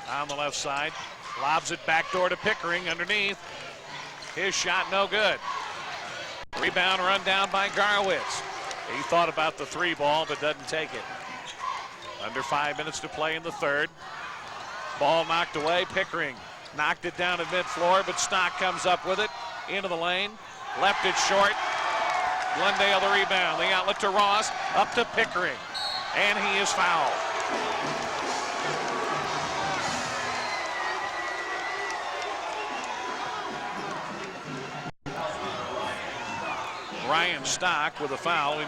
on the left side, lobs it backdoor to Pickering underneath. His shot no good. Rebound run down by Garwitz. He thought about the 3 ball but doesn't take it. Under 5 minutes to play in the third. Ball knocked away. Pickering knocked it down at mid-floor, but Stock comes up with it into the lane. Left it short. Glendale the rebound. The outlet to Ross. Up to Pickering. And he is fouled. Ryan Stock with a foul.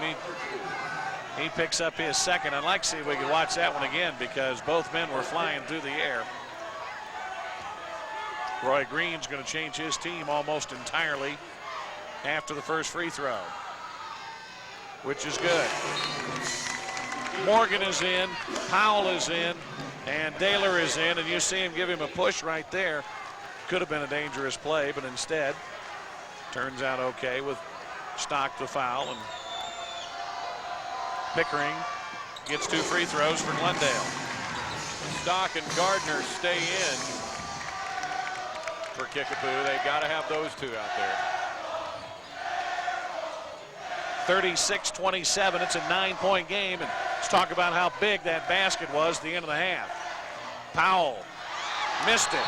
He picks up his second. I'd like to see if we can watch that one again because both men were flying through the air. Roy Green's going to change his team almost entirely after the first free throw. which is good. Morgan is in, Powell is in, and Daylor is in, and you see him give him a push right there. Could have been a dangerous play, but instead turns out okay with Stock the foul, and Pickering gets 2 free throws for Glendale. Stock and Gardner stay in for Kickapoo. They got to have those two out there. 36-27. It's a 9-point game, and let's talk about how big that basket was at the end of the half. Powell missed it.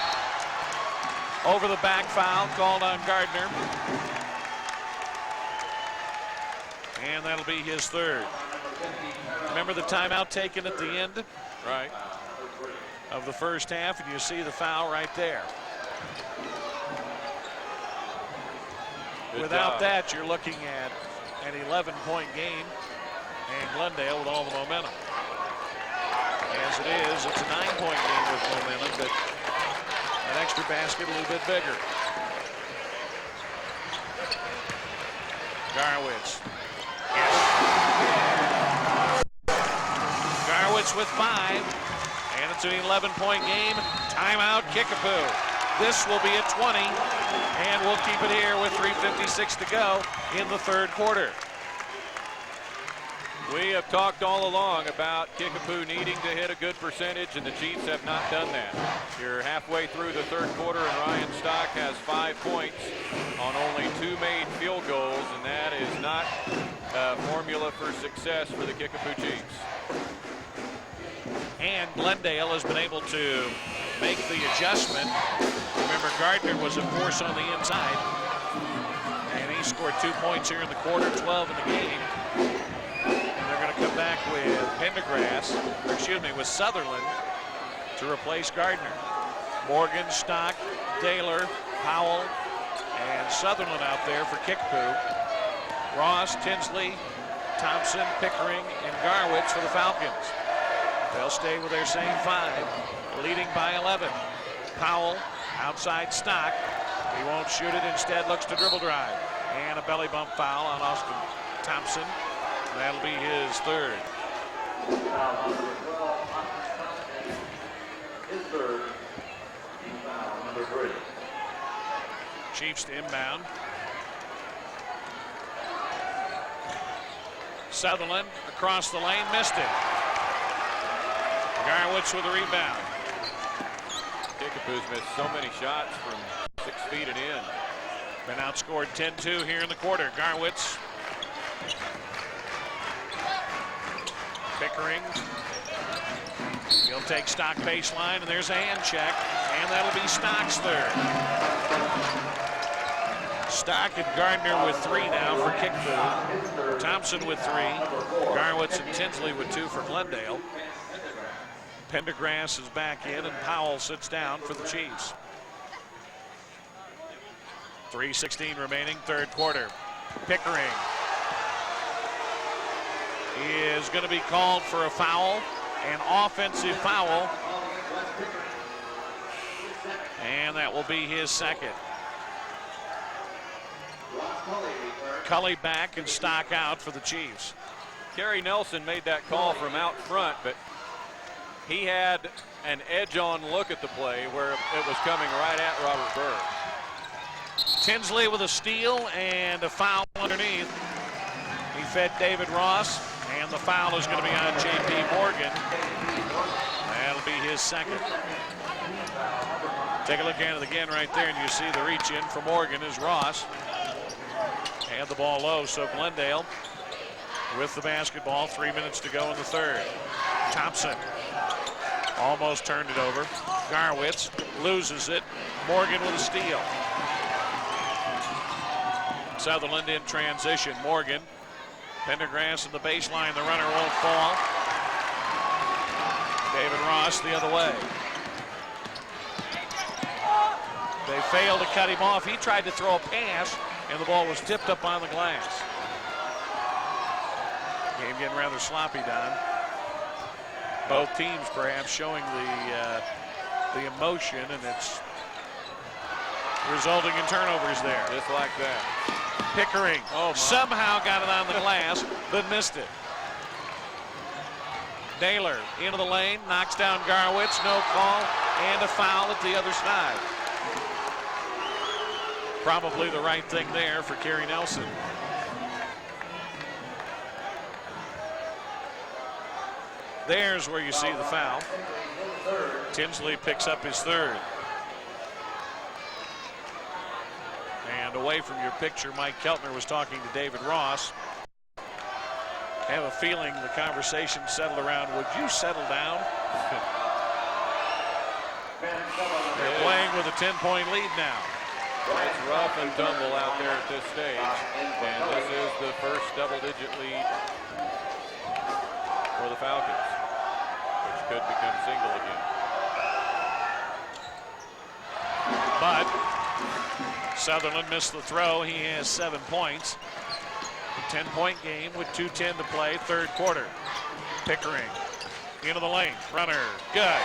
Over the back foul called on Gardner. And that'll be his 3rd. Remember the timeout taken at the end? Right. Of the first half, and you see the foul right there. Good Without job. that, you're looking at an 11-point game, and Glendale with all the momentum. As it is, it's a 9-point game with momentum, but an extra basket a little bit bigger. Garwitz. Yes. Garwitz with 5, and it's an 11-point game. Timeout, Kickapoo. This will be a 20, and we'll keep it here with 3:56 to go in the 3rd quarter. We have talked all along about Kickapoo needing to hit a good percentage, and the Chiefs have not done that. You're halfway through the 3rd quarter, and Ryan Stock has 5 points on only 2 made field goals, and that is not a formula for success for the Kickapoo Chiefs. And Glendale has been able to make the adjustment. Remember, Gardner was a force on the inside, and he scored 2 points here in the quarter, 12 in the game. And they're going to come back with Pendergrass, or excuse me, with Sutherland to replace Gardner. Morgan, Stock, Daylor, Powell, and Sutherland out there for Kickapoo. Ross, Tinsley, Thompson, Pickering, and Garwitz for the Falcons. They'll stay with their same 5, leading by 11. Powell, outside Stock. He won't shoot it, instead looks to dribble drive. And a belly bump foul on Austin Thompson. That'll be his 3rd. His 3rd. Number 3. Chiefs to inbound. Sutherland across the lane, missed it. Garwitz with a rebound. Kickapoo's missed so many shots from 6 feet and in. Been outscored 10-2 here in the quarter. Garwitz. Pickering. He'll take Stock baseline, and there's a hand check, and that'll be Stock's 3rd. Stock and Gardner with 3 now for Kickapoo. Thompson with 3. Garwitz and Tinsley with 2 for Glendale. Pendergrass is back in, and Powell sits down for the Chiefs. 3:16 remaining, 3rd quarter. Pickering is going to be called for a foul, an offensive foul, and that will be his 2nd. Cully back and Stock out for the Chiefs. Kerry Nelson made that call from out front, but he had an edge-on look at the play where it was coming right at Robert Berg. Tinsley with a steal and a foul underneath. He fed David Ross, and the foul is going to be on J.P. Morgan. That'll be his 2nd. Take a look at it again right there, and you see the reach in for Morgan is Ross. Had the ball low, so Glendale with the basketball. 3 minutes to go in the 3rd. Thompson almost turned it over. Garwitz loses it. Morgan with a steal. Sutherland in transition. Morgan. Pendergrass in the baseline. The runner won't fall. David Ross the other way. They failed to cut him off. He tried to throw a pass, and the ball was tipped up on the glass. Game getting rather sloppy, Don. Both teams perhaps showing the emotion, and it's resulting in turnovers there. Just like that. Pickering somehow got it on the glass, but missed it. Naylor into the lane, knocks down Garwitz, no call, and a foul at the other side. Probably the right thing there for Kerry Nelson. There's where you see the foul. Tinsley picks up his third. And away from your picture, Mike Keltner was talking to David Ross. I have a feeling the conversation settled around, would you settle down? They're playing with a 10-point lead now. It's rough and tumble out there at this stage. And this is the first double-digit lead for the Falcons, which could become single again. But Sutherland missed the throw. He has 7 points. 10-point game with 2:10 to play, third quarter. Pickering into the lane, runner, good.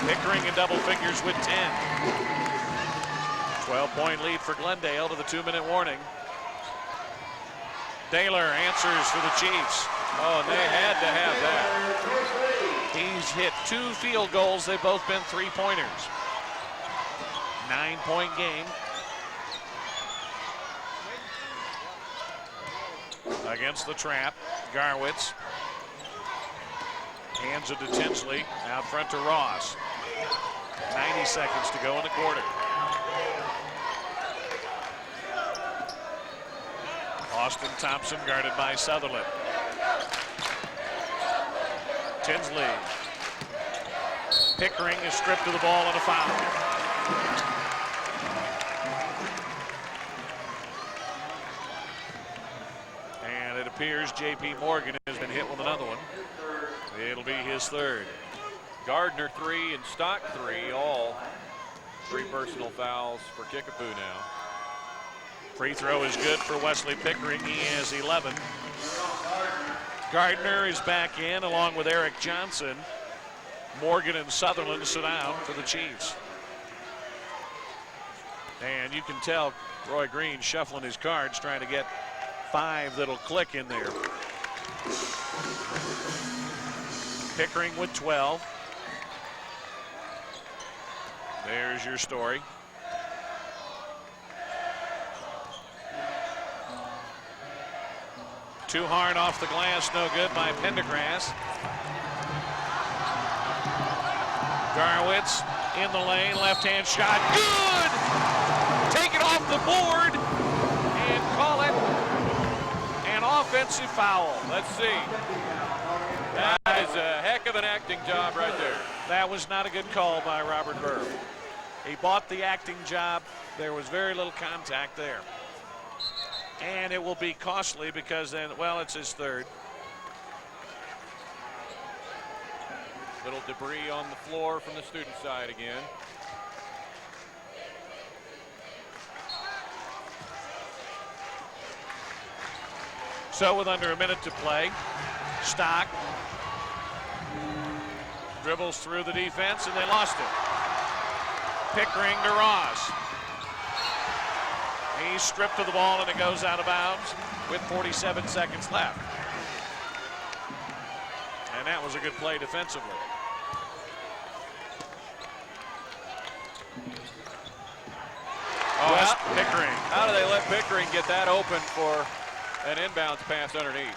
Pickering in double figures with 10. 12-point lead for Glendale to the 2-minute warning. Daylor answers for the Chiefs. Oh, and they had to have that. He's hit 2 field goals. They've both been 3-pointers. 9-point game. Against the trap, Garwitz hands it to Tinsley, out front to Ross. 90 seconds to go in the quarter. Austin Thompson guarded by Sutherland. Tinsley. Pickering is stripped of the ball and a foul. It appears J.P. Morgan has been hit with another one. It'll be his third. Gardner 3 and Stock 3, all 3 personal fouls for Kickapoo now. Free throw is good for Wesley Pickering. He has 11. Gardner is back in along with Eric Johnson. Morgan and Sutherland sit down for the Chiefs. And you can tell Roy Green shuffling his cards, trying to get 5 that'll click in there. Pickering with 12. There's your story. Too hard off the glass, no good by Pendergrass. Garwitz in the lane, left-hand shot, good! Take it off the board and call it an offensive foul. Let's see. That is a heck of an acting job right there. That was not a good call by Robert Burr. He bought the acting job. There was very little contact there. And it will be costly because then, well, it's his third. Little debris on the floor from the student side again. So with under a minute to play, Stock dribbles through the defense and they lost it. Pickering to Ross. He's stripped of the ball and it goes out of bounds with 47 seconds left. And that was a good play defensively. Oh, Pickering. How do they let Pickering get that open for an inbounds pass underneath?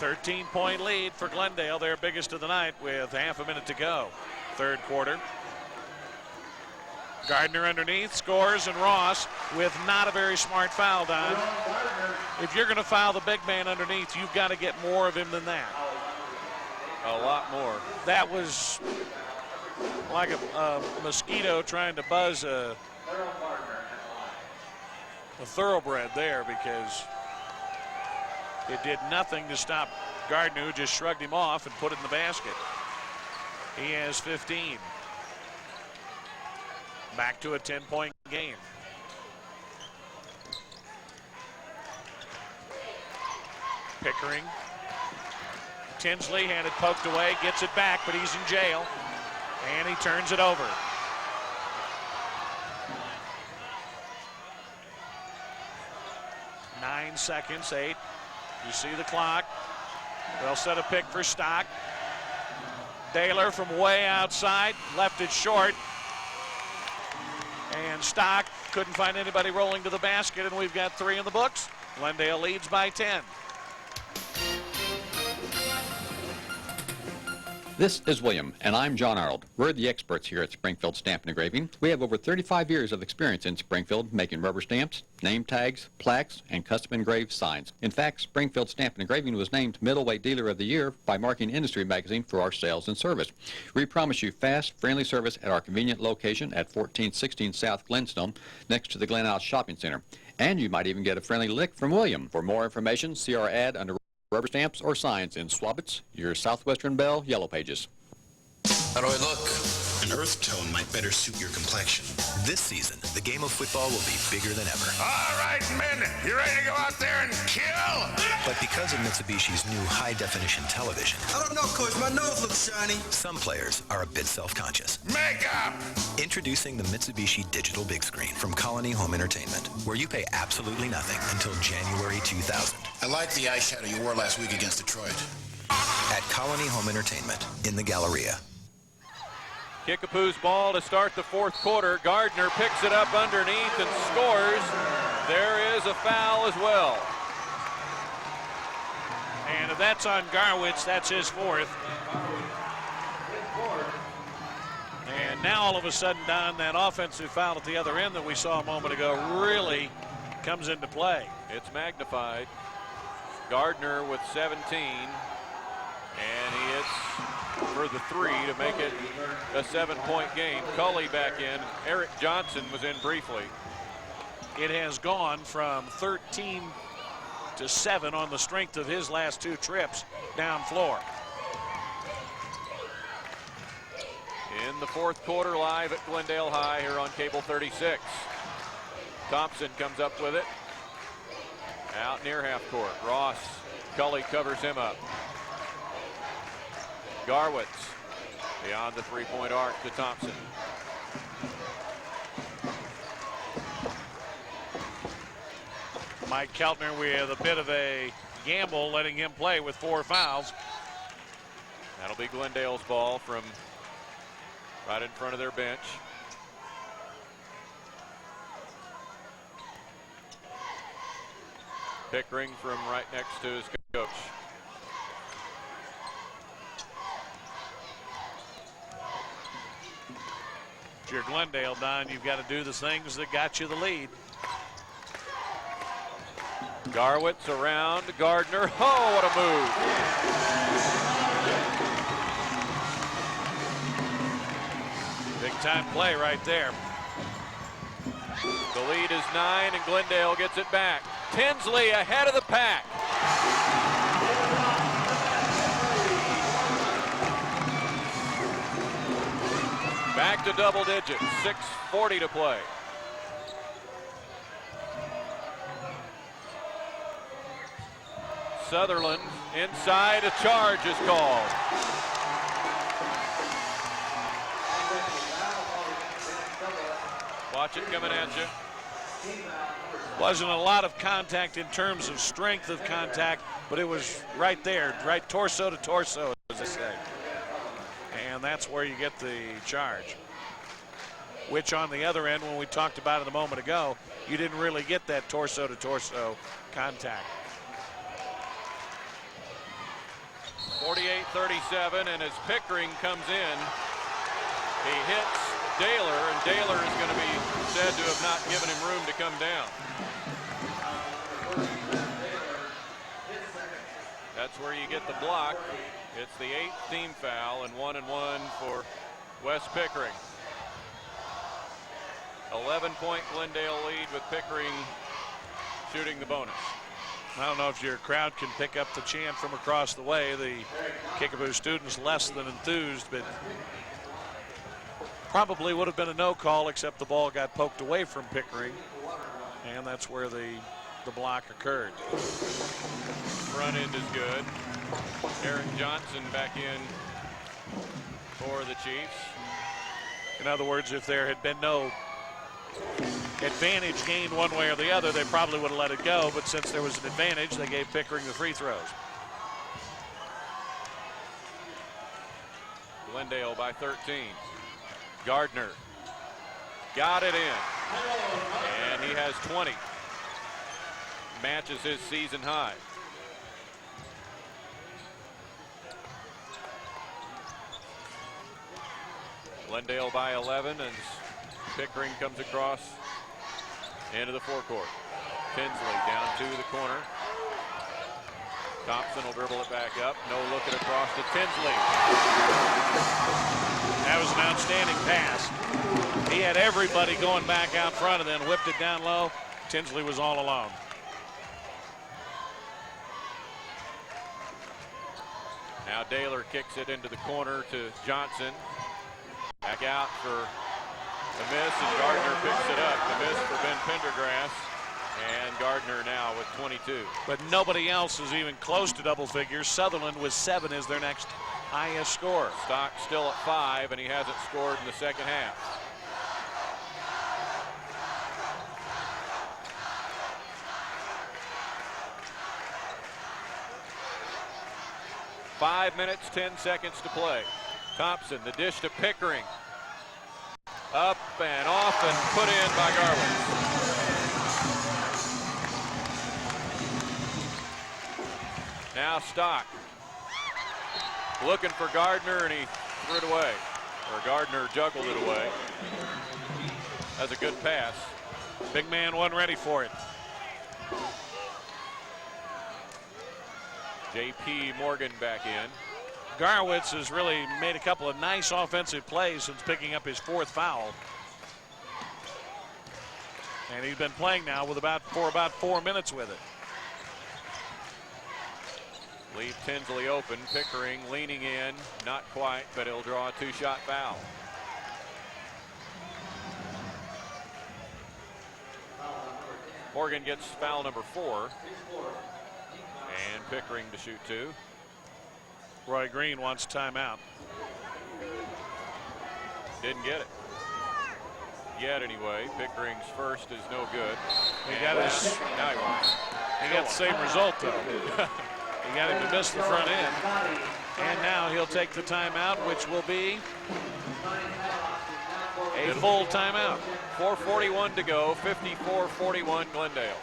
13-point lead for Glendale, their biggest of the night, with half a minute to go. Third quarter. Gardner underneath, scores, and Ross with not a very smart foul, Don. If you're going to foul the big man underneath, you've got to get more of him than that. A lot more. That was like a mosquito trying to buzz a thoroughbred there, because it did nothing to stop Gardner, who just shrugged him off and put it in the basket. He has 15. Back to a 10-point game. Pickering. Tinsley had it poked away, gets it back, but he's in jail. And he turns it over. 9 seconds, 8. You see the clock. They'll set a pick for Stock. Daler from way outside, left it short. And Stock couldn't find anybody rolling to the basket, and we've got 3 in the books. Glendale leads by 10. This is William, and I'm John Arnold. We're the experts here at Springfield Stamp and Engraving. We have over 35 years of experience in Springfield making rubber stamps, name tags, plaques, and custom engraved signs. In fact, Springfield Stamp and Engraving was named Middleweight Dealer of the Year by Marketing Industry Magazine for our sales and service. We promise you fast, friendly service at our convenient location at 1416 South Glenstone, next to the Glendale Shopping Center. And you might even get a friendly lick from William. For more information, see our ad under rubber stamps or signs in Swabbits, your Southwestern Bell Yellow Pages. How do I look? An earth tone might better suit your complexion. This season, the game of football will be bigger than ever. All right, men, you ready to go out there and kill? But because of Mitsubishi's new high-definition television, I don't know, Coach. My nose looks shiny. some players are a bit self-conscious. Makeup! Introducing the Mitsubishi Digital Big Screen from Colony Home Entertainment, where you pay absolutely nothing until January 2000. I like the eyeshadow you wore last week against Detroit. At Colony Home Entertainment in the Galleria. Kickapoo's ball to start the fourth quarter. Gardner picks it up underneath and scores. There is a foul as well. And if that's on Garwitz, that's his 4th. And now all of a sudden, Don, that offensive foul at the other end that we saw a moment ago really comes into play. It's magnified. Gardner with 17. And he hits for the 3 to make it a 7-point game. Cully back in. Eric Johnson was in briefly. It has gone from 13 to 7 on the strength of his last 2 trips down floor. In the fourth quarter, live at Glendale High here on Cable 36. Thompson comes up with it. Out near half court. Ross, Cully covers him up. Garwitz beyond the 3-point arc to Thompson. Mike Keltner with a bit of a gamble letting him play with 4 fouls. That'll be Glendale's ball from right in front of their bench. Pickering from right next to his coach. If you're Glendale, Don, you've got to do the things that got you the lead. Garwitz around Gardner. Oh, what a move. Big time play right there. The lead is 9 and Glendale gets it back. Tinsley ahead of the pack. Back to double digits, 6:40 to play. Sutherland inside, a charge is called. Watch it coming at you. Wasn't a lot of contact in terms of strength of contact, but it was right there, right torso to torso, as they say. And that's where you get the charge. Which on the other end, when we talked about it a moment ago, you didn't really get that torso to torso contact. 48-37, and as Pickering comes in, he hits Daler, and Daler is going to be said to have not given him room to come down. That's where you get the block. It's the 8th team foul, and 1-1 for Wes Pickering. 11-point Glendale lead with Pickering shooting the bonus. I don't know if your crowd can pick up the chant from across the way. The Kickapoo students less than enthused, but probably would have been a no call, except the ball got poked away from Pickering, and that's where the block occurred. Front end is good. Eric Johnson back in for the Chiefs. In other words, if there had been no advantage gained one way or the other, they probably would have let it go. But since there was an advantage, they gave Pickering the free throws. Glendale by 13. Gardner got it in, and he has 20. Matches his season high. Glendale by 11, and Pickering comes across into the forecourt. Tinsley down to the corner. Thompson will dribble it back up. No looking across to Tinsley. That was an outstanding pass. He had everybody going back out front and then whipped it down low. Tinsley was all alone. Now Daylor kicks it into the corner to Johnson. Back out for the miss, and Gardner picks it up. The miss for Ben Pendergrass, and Gardner now with 22. But nobody else is even close to double figures. Sutherland with 7 is their next highest score. Stock still at 5, and he hasn't scored in the second half. Five minutes, 10 seconds to play. Thompson, the dish to Pickering. Up and off and put in by Garland. Now Stock. Looking for Gardner, and he threw it away. Or Gardner juggled it away. That's a good pass. Big man wasn't ready for it. J.P. Morgan back in. Garwitz has really made a couple of nice offensive plays since picking up his 4th foul. And he's been playing now with about 4 minutes with it. Leave Tinsley open. Pickering leaning in. Not quite, but he'll draw a 2-shot foul. Morgan gets foul number 4. And Pickering to shoot 2. Roy Green wants timeout. Didn't get it yet anyway. Pickering's first is no good. He got his. Now he wants. He got the same result though. He got him to miss the front end. And now he'll take the timeout, which will be a full timeout. 4:41 to go. 54-41 Glendale.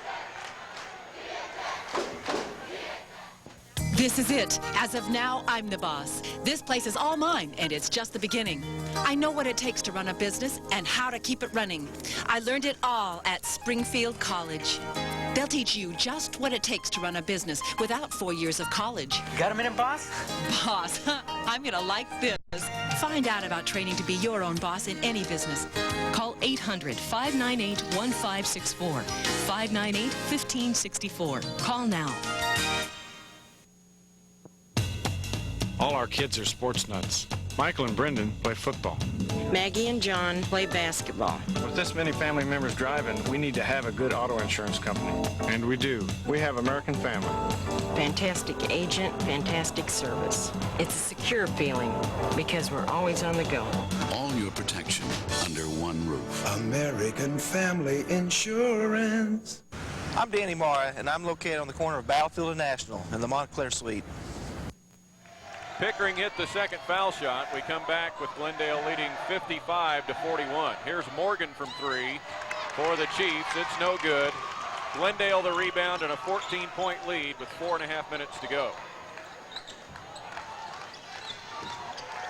This is it. As of now, I'm the boss. This place is all mine, and it's just the beginning. I know what it takes to run a business and how to keep it running. I learned it all at Springfield College. They'll teach you just what it takes to run a business without 4 years of college. Got a minute, boss? Boss, I'm gonna like this. Find out about training to be your own boss in any business. Call 800-598-1564. 598-1564. Call now. All our kids are sports nuts. Michael and Brendan play football. Maggie and John play basketball. With this many family members driving, we need to have a good auto insurance company. And we do. We have American Family. Fantastic agent, fantastic service. It's a secure feeling because we're always on the go. All your protection under one roof. American Family Insurance. I'm Danny Mara, and I'm located on the corner of Battlefield and National in the Montclair Suite. Pickering hit the second foul shot. We come back with Glendale leading 55-41. Here's Morgan from 3 for the Chiefs. It's no good. Glendale the rebound and a 14-point lead with 4.5 minutes to go.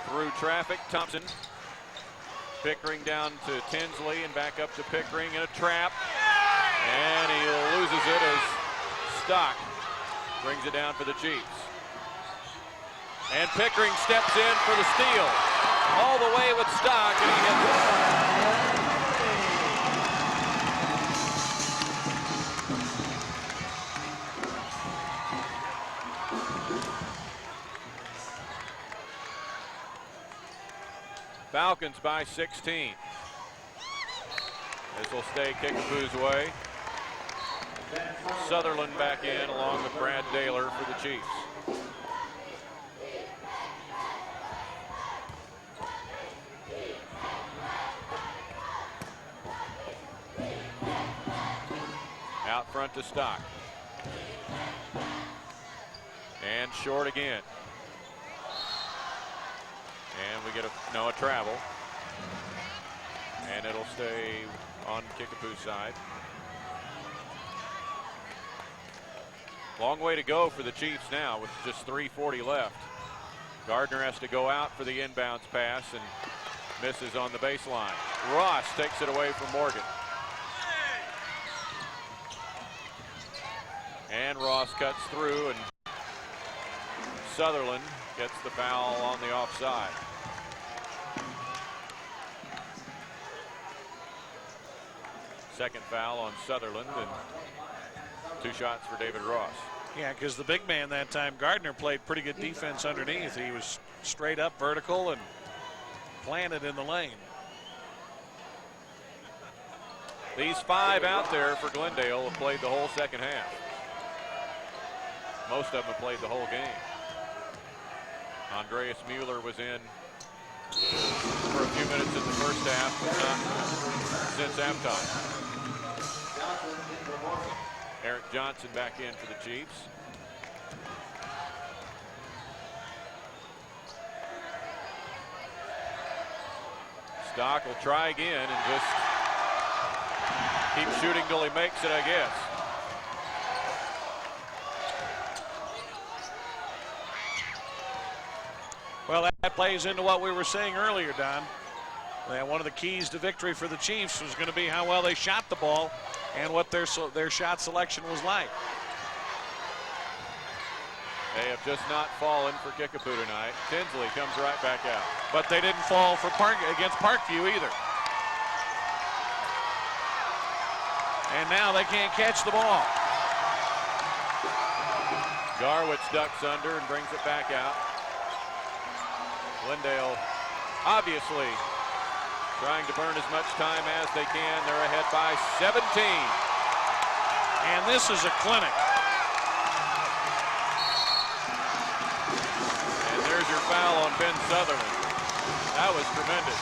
Through traffic, Thompson. Pickering down to Tinsley and back up to Pickering in a trap. And he loses it as Stock brings it down for the Chiefs. And Pickering steps in for the steal. All the way with Stock, and he hits it. Falcons by 16. This will stay Kickapoo's way. Sutherland back in along with Brad Daylor for the Chiefs. front to Stock. And short again. And we get a travel. And it'll stay on Kickapoo's side. Long way to go for the Chiefs now with just 3:40 left. Gardner has to go out for the inbounds pass and misses on the baseline. Ross takes it away from Morgan. And Ross cuts through, and Sutherland gets the foul on the offside. Second foul on Sutherland, and 2 shots for David Ross. Yeah, because the big man that time, Gardner, played pretty good defense underneath. He was straight up vertical and planted in the lane. These 5 out there for Glendale have played the whole second half. Most of them have played the whole game. Andreas Mueller was in for a few minutes in the first half, but not since halftime. Eric Johnson back in for the Chiefs. Stock will try again and just keep shooting till he makes it, I guess. Well, that plays into what we were saying earlier, Don. That one of the keys to victory for the Chiefs was going to be how well they shot the ball and what their shot selection was like. They have just not fallen for Kickapoo tonight. Tinsley comes right back out. But they didn't fall for against Parkview either. And now they can't catch the ball. Garwitz ducks under and brings it back out. Glendale obviously trying to burn as much time as they can. They're ahead by 17. And this is a clinic. And there's your foul on Ben Sutherland. That was tremendous.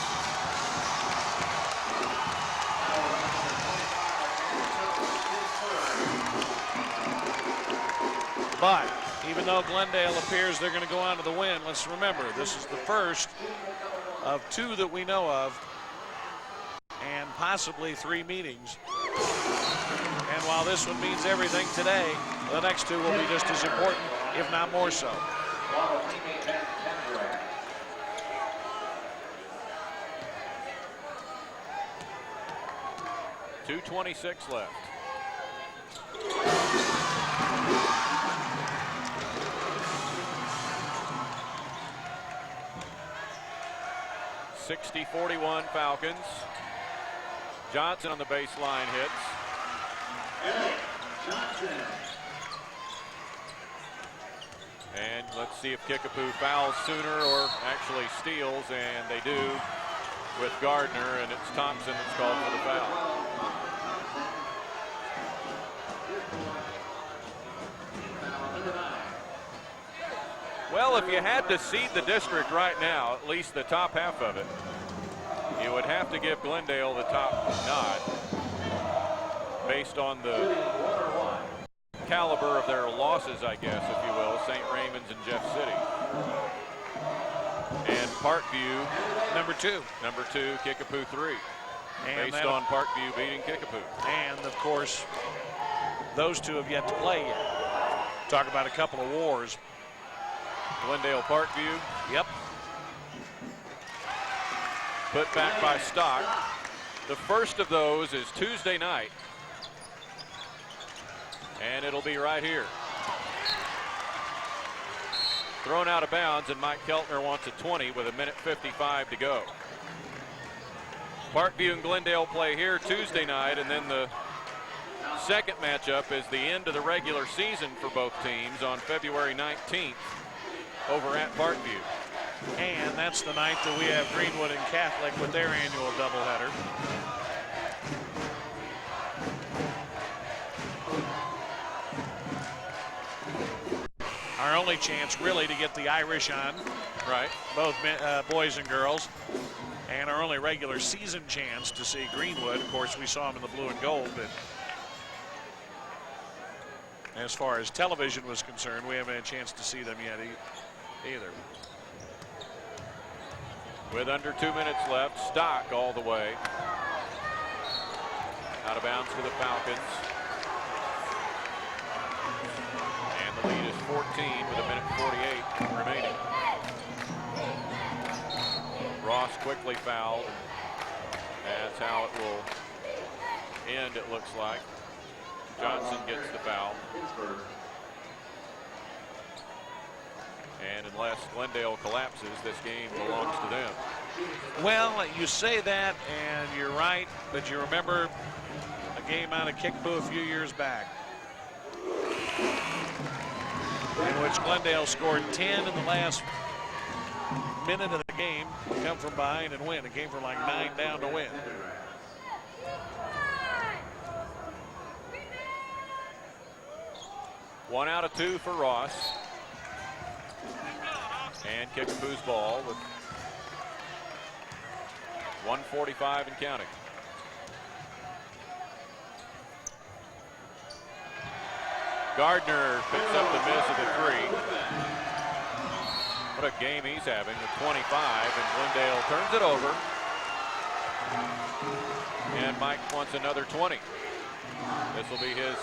But even though Glendale appears they're going to go on to the win, let's remember this is the first of 2 that we know of, and possibly 3 meetings. And while this one means everything today, the next 2 will be just as important, if not more so. 2:26 left. (60-41) Falcons. Johnson on the baseline hits. And let's see if Kickapoo fouls sooner or actually steals, and they do with Gardner, and it's Thompson that's called for the foul. Well, if you had to seed the district right now, at least the top half of it, you would have to give Glendale the top nod based on the caliber of their losses, I guess, if you will, St. Raymond's and Jeff City. And Parkview, number 2. Number 2, Kickapoo 3. And based on Parkview beating Kickapoo. And, of course, those 2 have yet to play yet. Talk about a couple of wars. Glendale Parkview. Yep. Put back by Stock. The first of those is Tuesday night. And it'll be right here. Thrown out of bounds, and Mike Keltner wants a 20 with 1:55 to go. Parkview and Glendale play here Tuesday night, and then the second matchup is the end of the regular season for both teams on February 19th over at Parkview. And that's the night that we have Greenwood and Catholic with their annual doubleheader. Our only chance really to get the Irish on, right? Both boys and girls. And our only regular season chance to see Greenwood. Of course, we saw him in the blue and gold, but As far as television was concerned, we haven't had a chance to see them yet either. With under 2 minutes left, Stock all the way. Out of bounds for the Falcons. And the lead is 14 with 1:48 remaining. Ross quickly fouled. That's how it will end, it looks like. Johnson gets the foul. And unless Glendale collapses, this game belongs to them. Well, you say that, and you're right, but you remember a game out of Kickapoo a few years back in which Glendale scored 10 in the last minute of the game, come from behind and win. It came from like 9 down to win. One out of 2 for Ross. And Kickapoo's ball with 1:45 and counting. Gardner picks up the miss of the 3. What a game he's having with 25, and Glendale turns it over. And Mike wants another 20. This will be his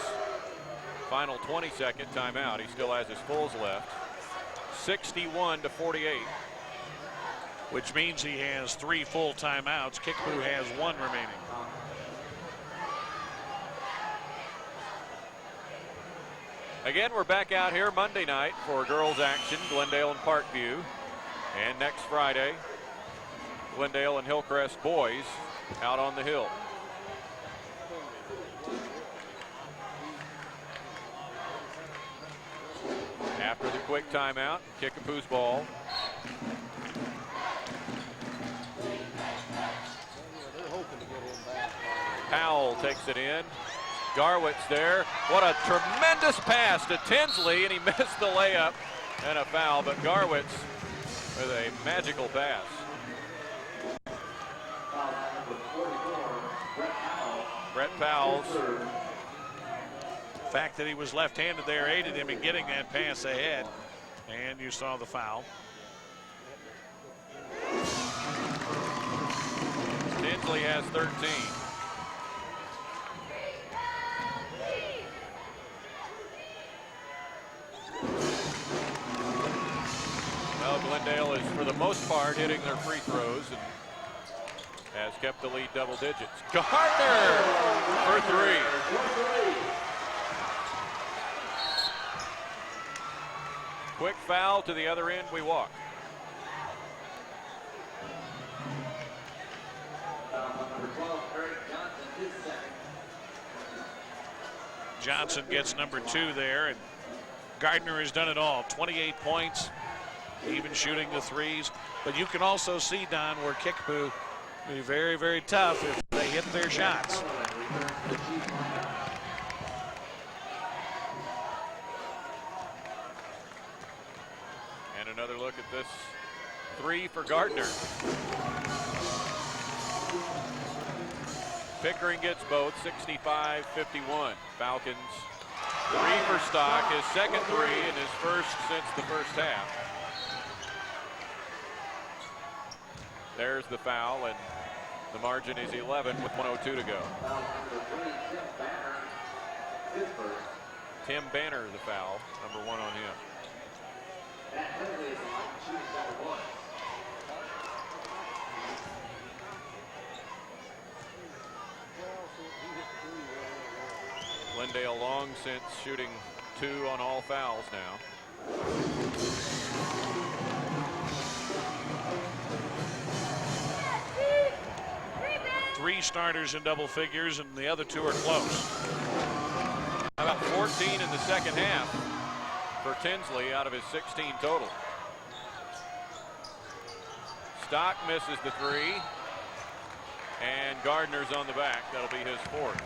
final 22nd timeout. He still has his fulls left. 61-48. Which means he has 3 full timeouts. Kickapoo has 1 remaining. Again, we're back out here Monday night for girls action, Glendale and Parkview. And next Friday, Glendale and Hillcrest boys out on the hill. After the quick timeout, Kickapoo's ball. Powell takes it in. Garwitz there. What a tremendous pass to Tinsley, and he missed the layup and a foul, but Garwitz with a magical pass. Brett Powell's fact that he was left-handed there aided him in getting that pass ahead, and you saw the foul. Tinsley has 13. Well, Glendale is, for the most part, hitting their free throws and has kept the lead double digits. Gardner for 3. Quick foul to the other end, we walk. Johnson gets number 2 there, and Gardner has done it all. 28 points, even shooting the threes. But you can also see, Don, where Kickapoo will be very, very tough if they hit their shots. And another look at this 3 for Gardner. Pickering gets both, 65-51. Falcons 3 for Stock, his second 3 and his first since the first half. There's the foul, and the margin is 11 with 1:02 to go. Tim Banner, the foul, number 1 on him. Glendale long since shooting 2 on all fouls now. Three starters in double figures, and the other 2 are close. About 14 in the second half for Tinsley out of his 16 total. Stock misses the 3, and Gardner's on the back. That'll be his 4th.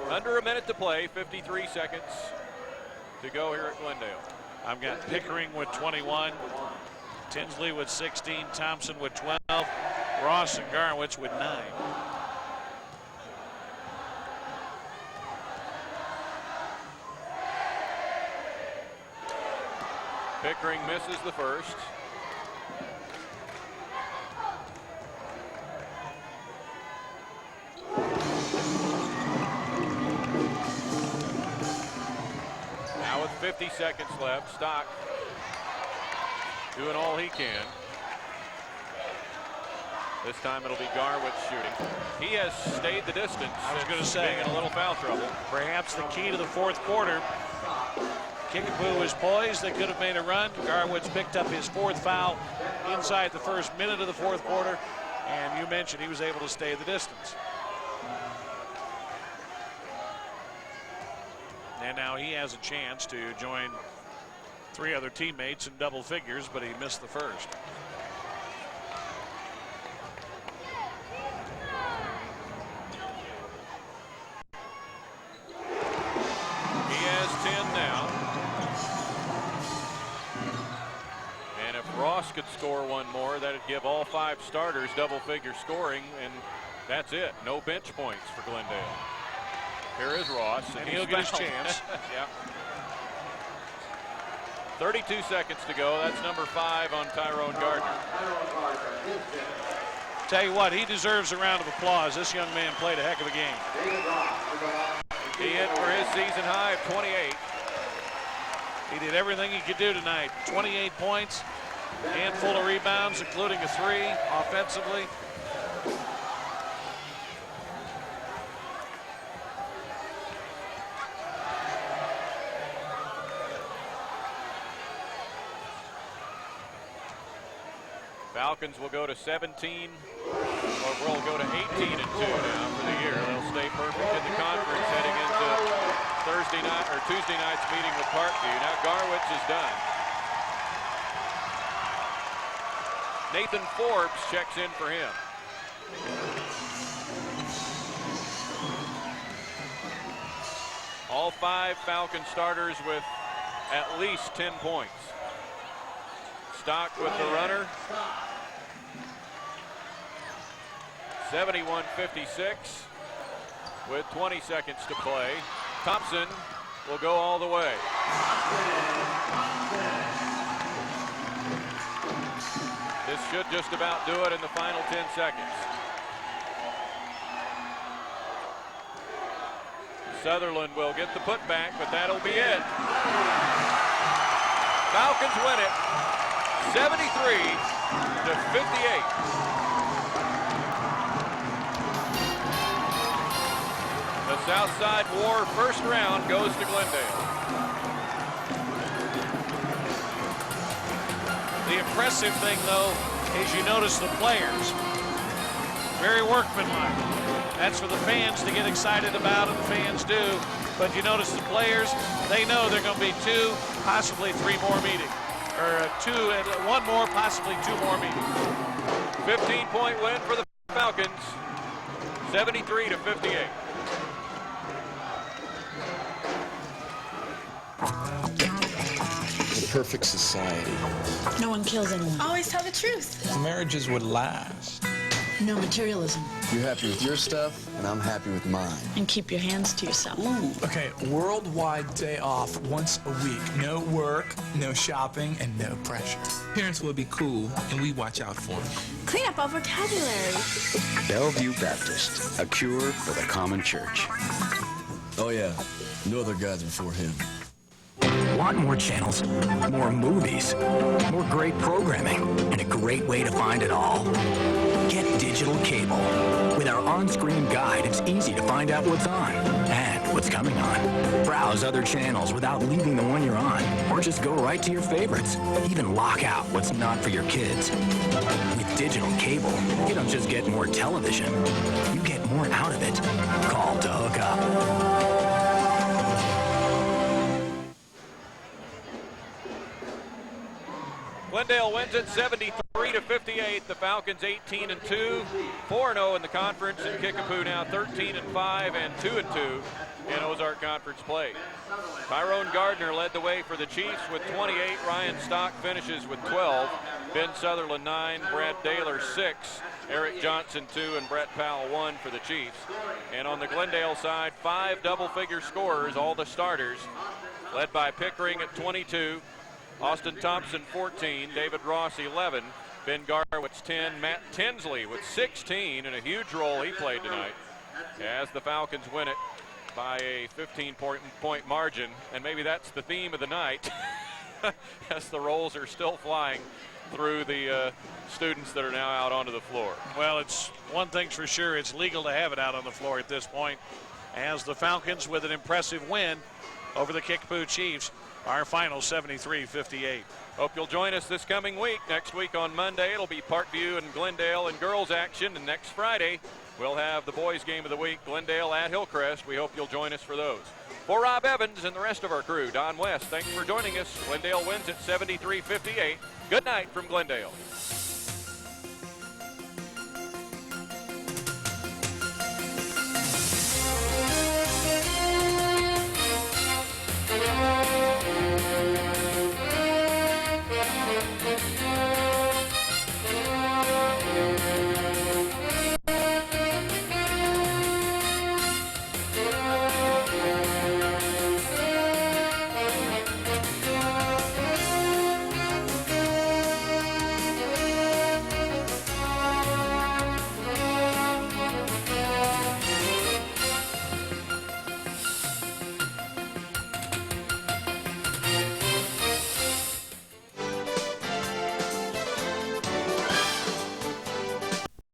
Under a minute to play, 53 seconds to go here at Glendale. I've got Pickering with 21, Tinsley with 16, Thompson with 12, Ross and Garwitz with 9. Pickering misses the first. Now with 50 seconds left, Stock doing all he can. This time it'll be Garwitz shooting. He has stayed the distance. I was going to say, being in a little foul trouble. Perhaps the key to the fourth quarter. Kickapoo was poised. They could have made a run. Garwitz picked up his 4th foul inside the first minute of the fourth quarter. And you mentioned he was able to stay the distance. And now he has a chance to join 3 other teammates in double figures, but he missed the first. He has 10 now. And if Ross could score one more, that'd give all 5 starters double-figure scoring, and that's it. No bench points for Glendale. Here is Ross, and he'll get his chance. Yeah. 32 seconds to go. That's number 5 on Tyrone Gardner. Tell you what, he deserves a round of applause. This young man played a heck of a game. He hit for his season high of 28. He did everything he could do tonight. 28 points, handful of rebounds, including a 3 offensively. Falcons will go to 17, or will go to 18-2 now for the year. They'll stay perfect in the conference heading into Thursday night or Tuesday night's meeting with Parkview. Now Garwitz is done. Nathan Forbes checks in for him. All 5 Falcon starters with at least 10 points. Stock with the runner. 71-56 with 20 seconds to play. Thompson will go all the way. This should just about do it in the final 10 seconds. Sutherland will get the putback, but that'll be it. Falcons win it 73-58. The Southside War first round goes to Glendale. The impressive thing, though, is you notice the players. Very workmanlike. That's for the fans to get excited about, and the fans do. But you notice the players, they know they're going to be 2, possibly 3 more meetings. Or 1 more, possibly 2 more meetings. 15-point win for the Falcons, 73-58. The perfect society. No one kills anyone. Always tell the truth. Marriages would last. No materialism. You're happy with your stuff, and I'm happy with mine. And keep your hands to yourself. Ooh. Okay, worldwide day off once a week. No work, no shopping, and no pressure. Parents will be cool, and we watch out for them. Clean up our vocabulary. Bellevue Baptist, a cure for the common church. Oh, yeah. No other gods before him. Want more channels, more movies, more great programming, and a great way to find it all? Get digital cable. With our on-screen guide, it's easy to find out what's on and what's coming on. Browse other channels without leaving the one you're on, or just go right to your favorites. Even lock out what's not for your kids. With digital cable, you don't just get more television, you get more out of it. Call to hook up. Glendale wins it 73-58. The Falcons 18-2, 4-0 in the conference, and Kickapoo now 13-5 and 2-2 in Ozark Conference play. Tyrone Gardner led the way for the Chiefs with 28. Ryan Stock finishes with 12. Ben Sutherland 9, Brad Daylor 6, Eric Johnson 2 and Brett Powell 1 for the Chiefs. And on the Glendale side, 5 double-figure scorers, all the starters, led by Pickering at 22, Austin Thompson 14, David Ross 11, Ben Garwitz 10, Matt Tinsley with 16, and a huge role he played tonight as the Falcons win it by a 15-point margin. And maybe that's the theme of the night as the rolls are still flying through the students that are now out onto the floor. Well, it's one thing's for sure, it's legal to have it out on the floor at this point, as the Falcons with an impressive win over the Kickapoo Chiefs, our final 73-58. Hope you'll join us this coming week. Next week on Monday, it'll be Parkview and Glendale and girls action, and next Friday we'll have the boys game of the week, Glendale at Hillcrest. We hope you'll join us for those. For Rob Evans and the rest of our crew, Don West, thanks for joining us. Glendale wins at 73-58. Good night from Glendale.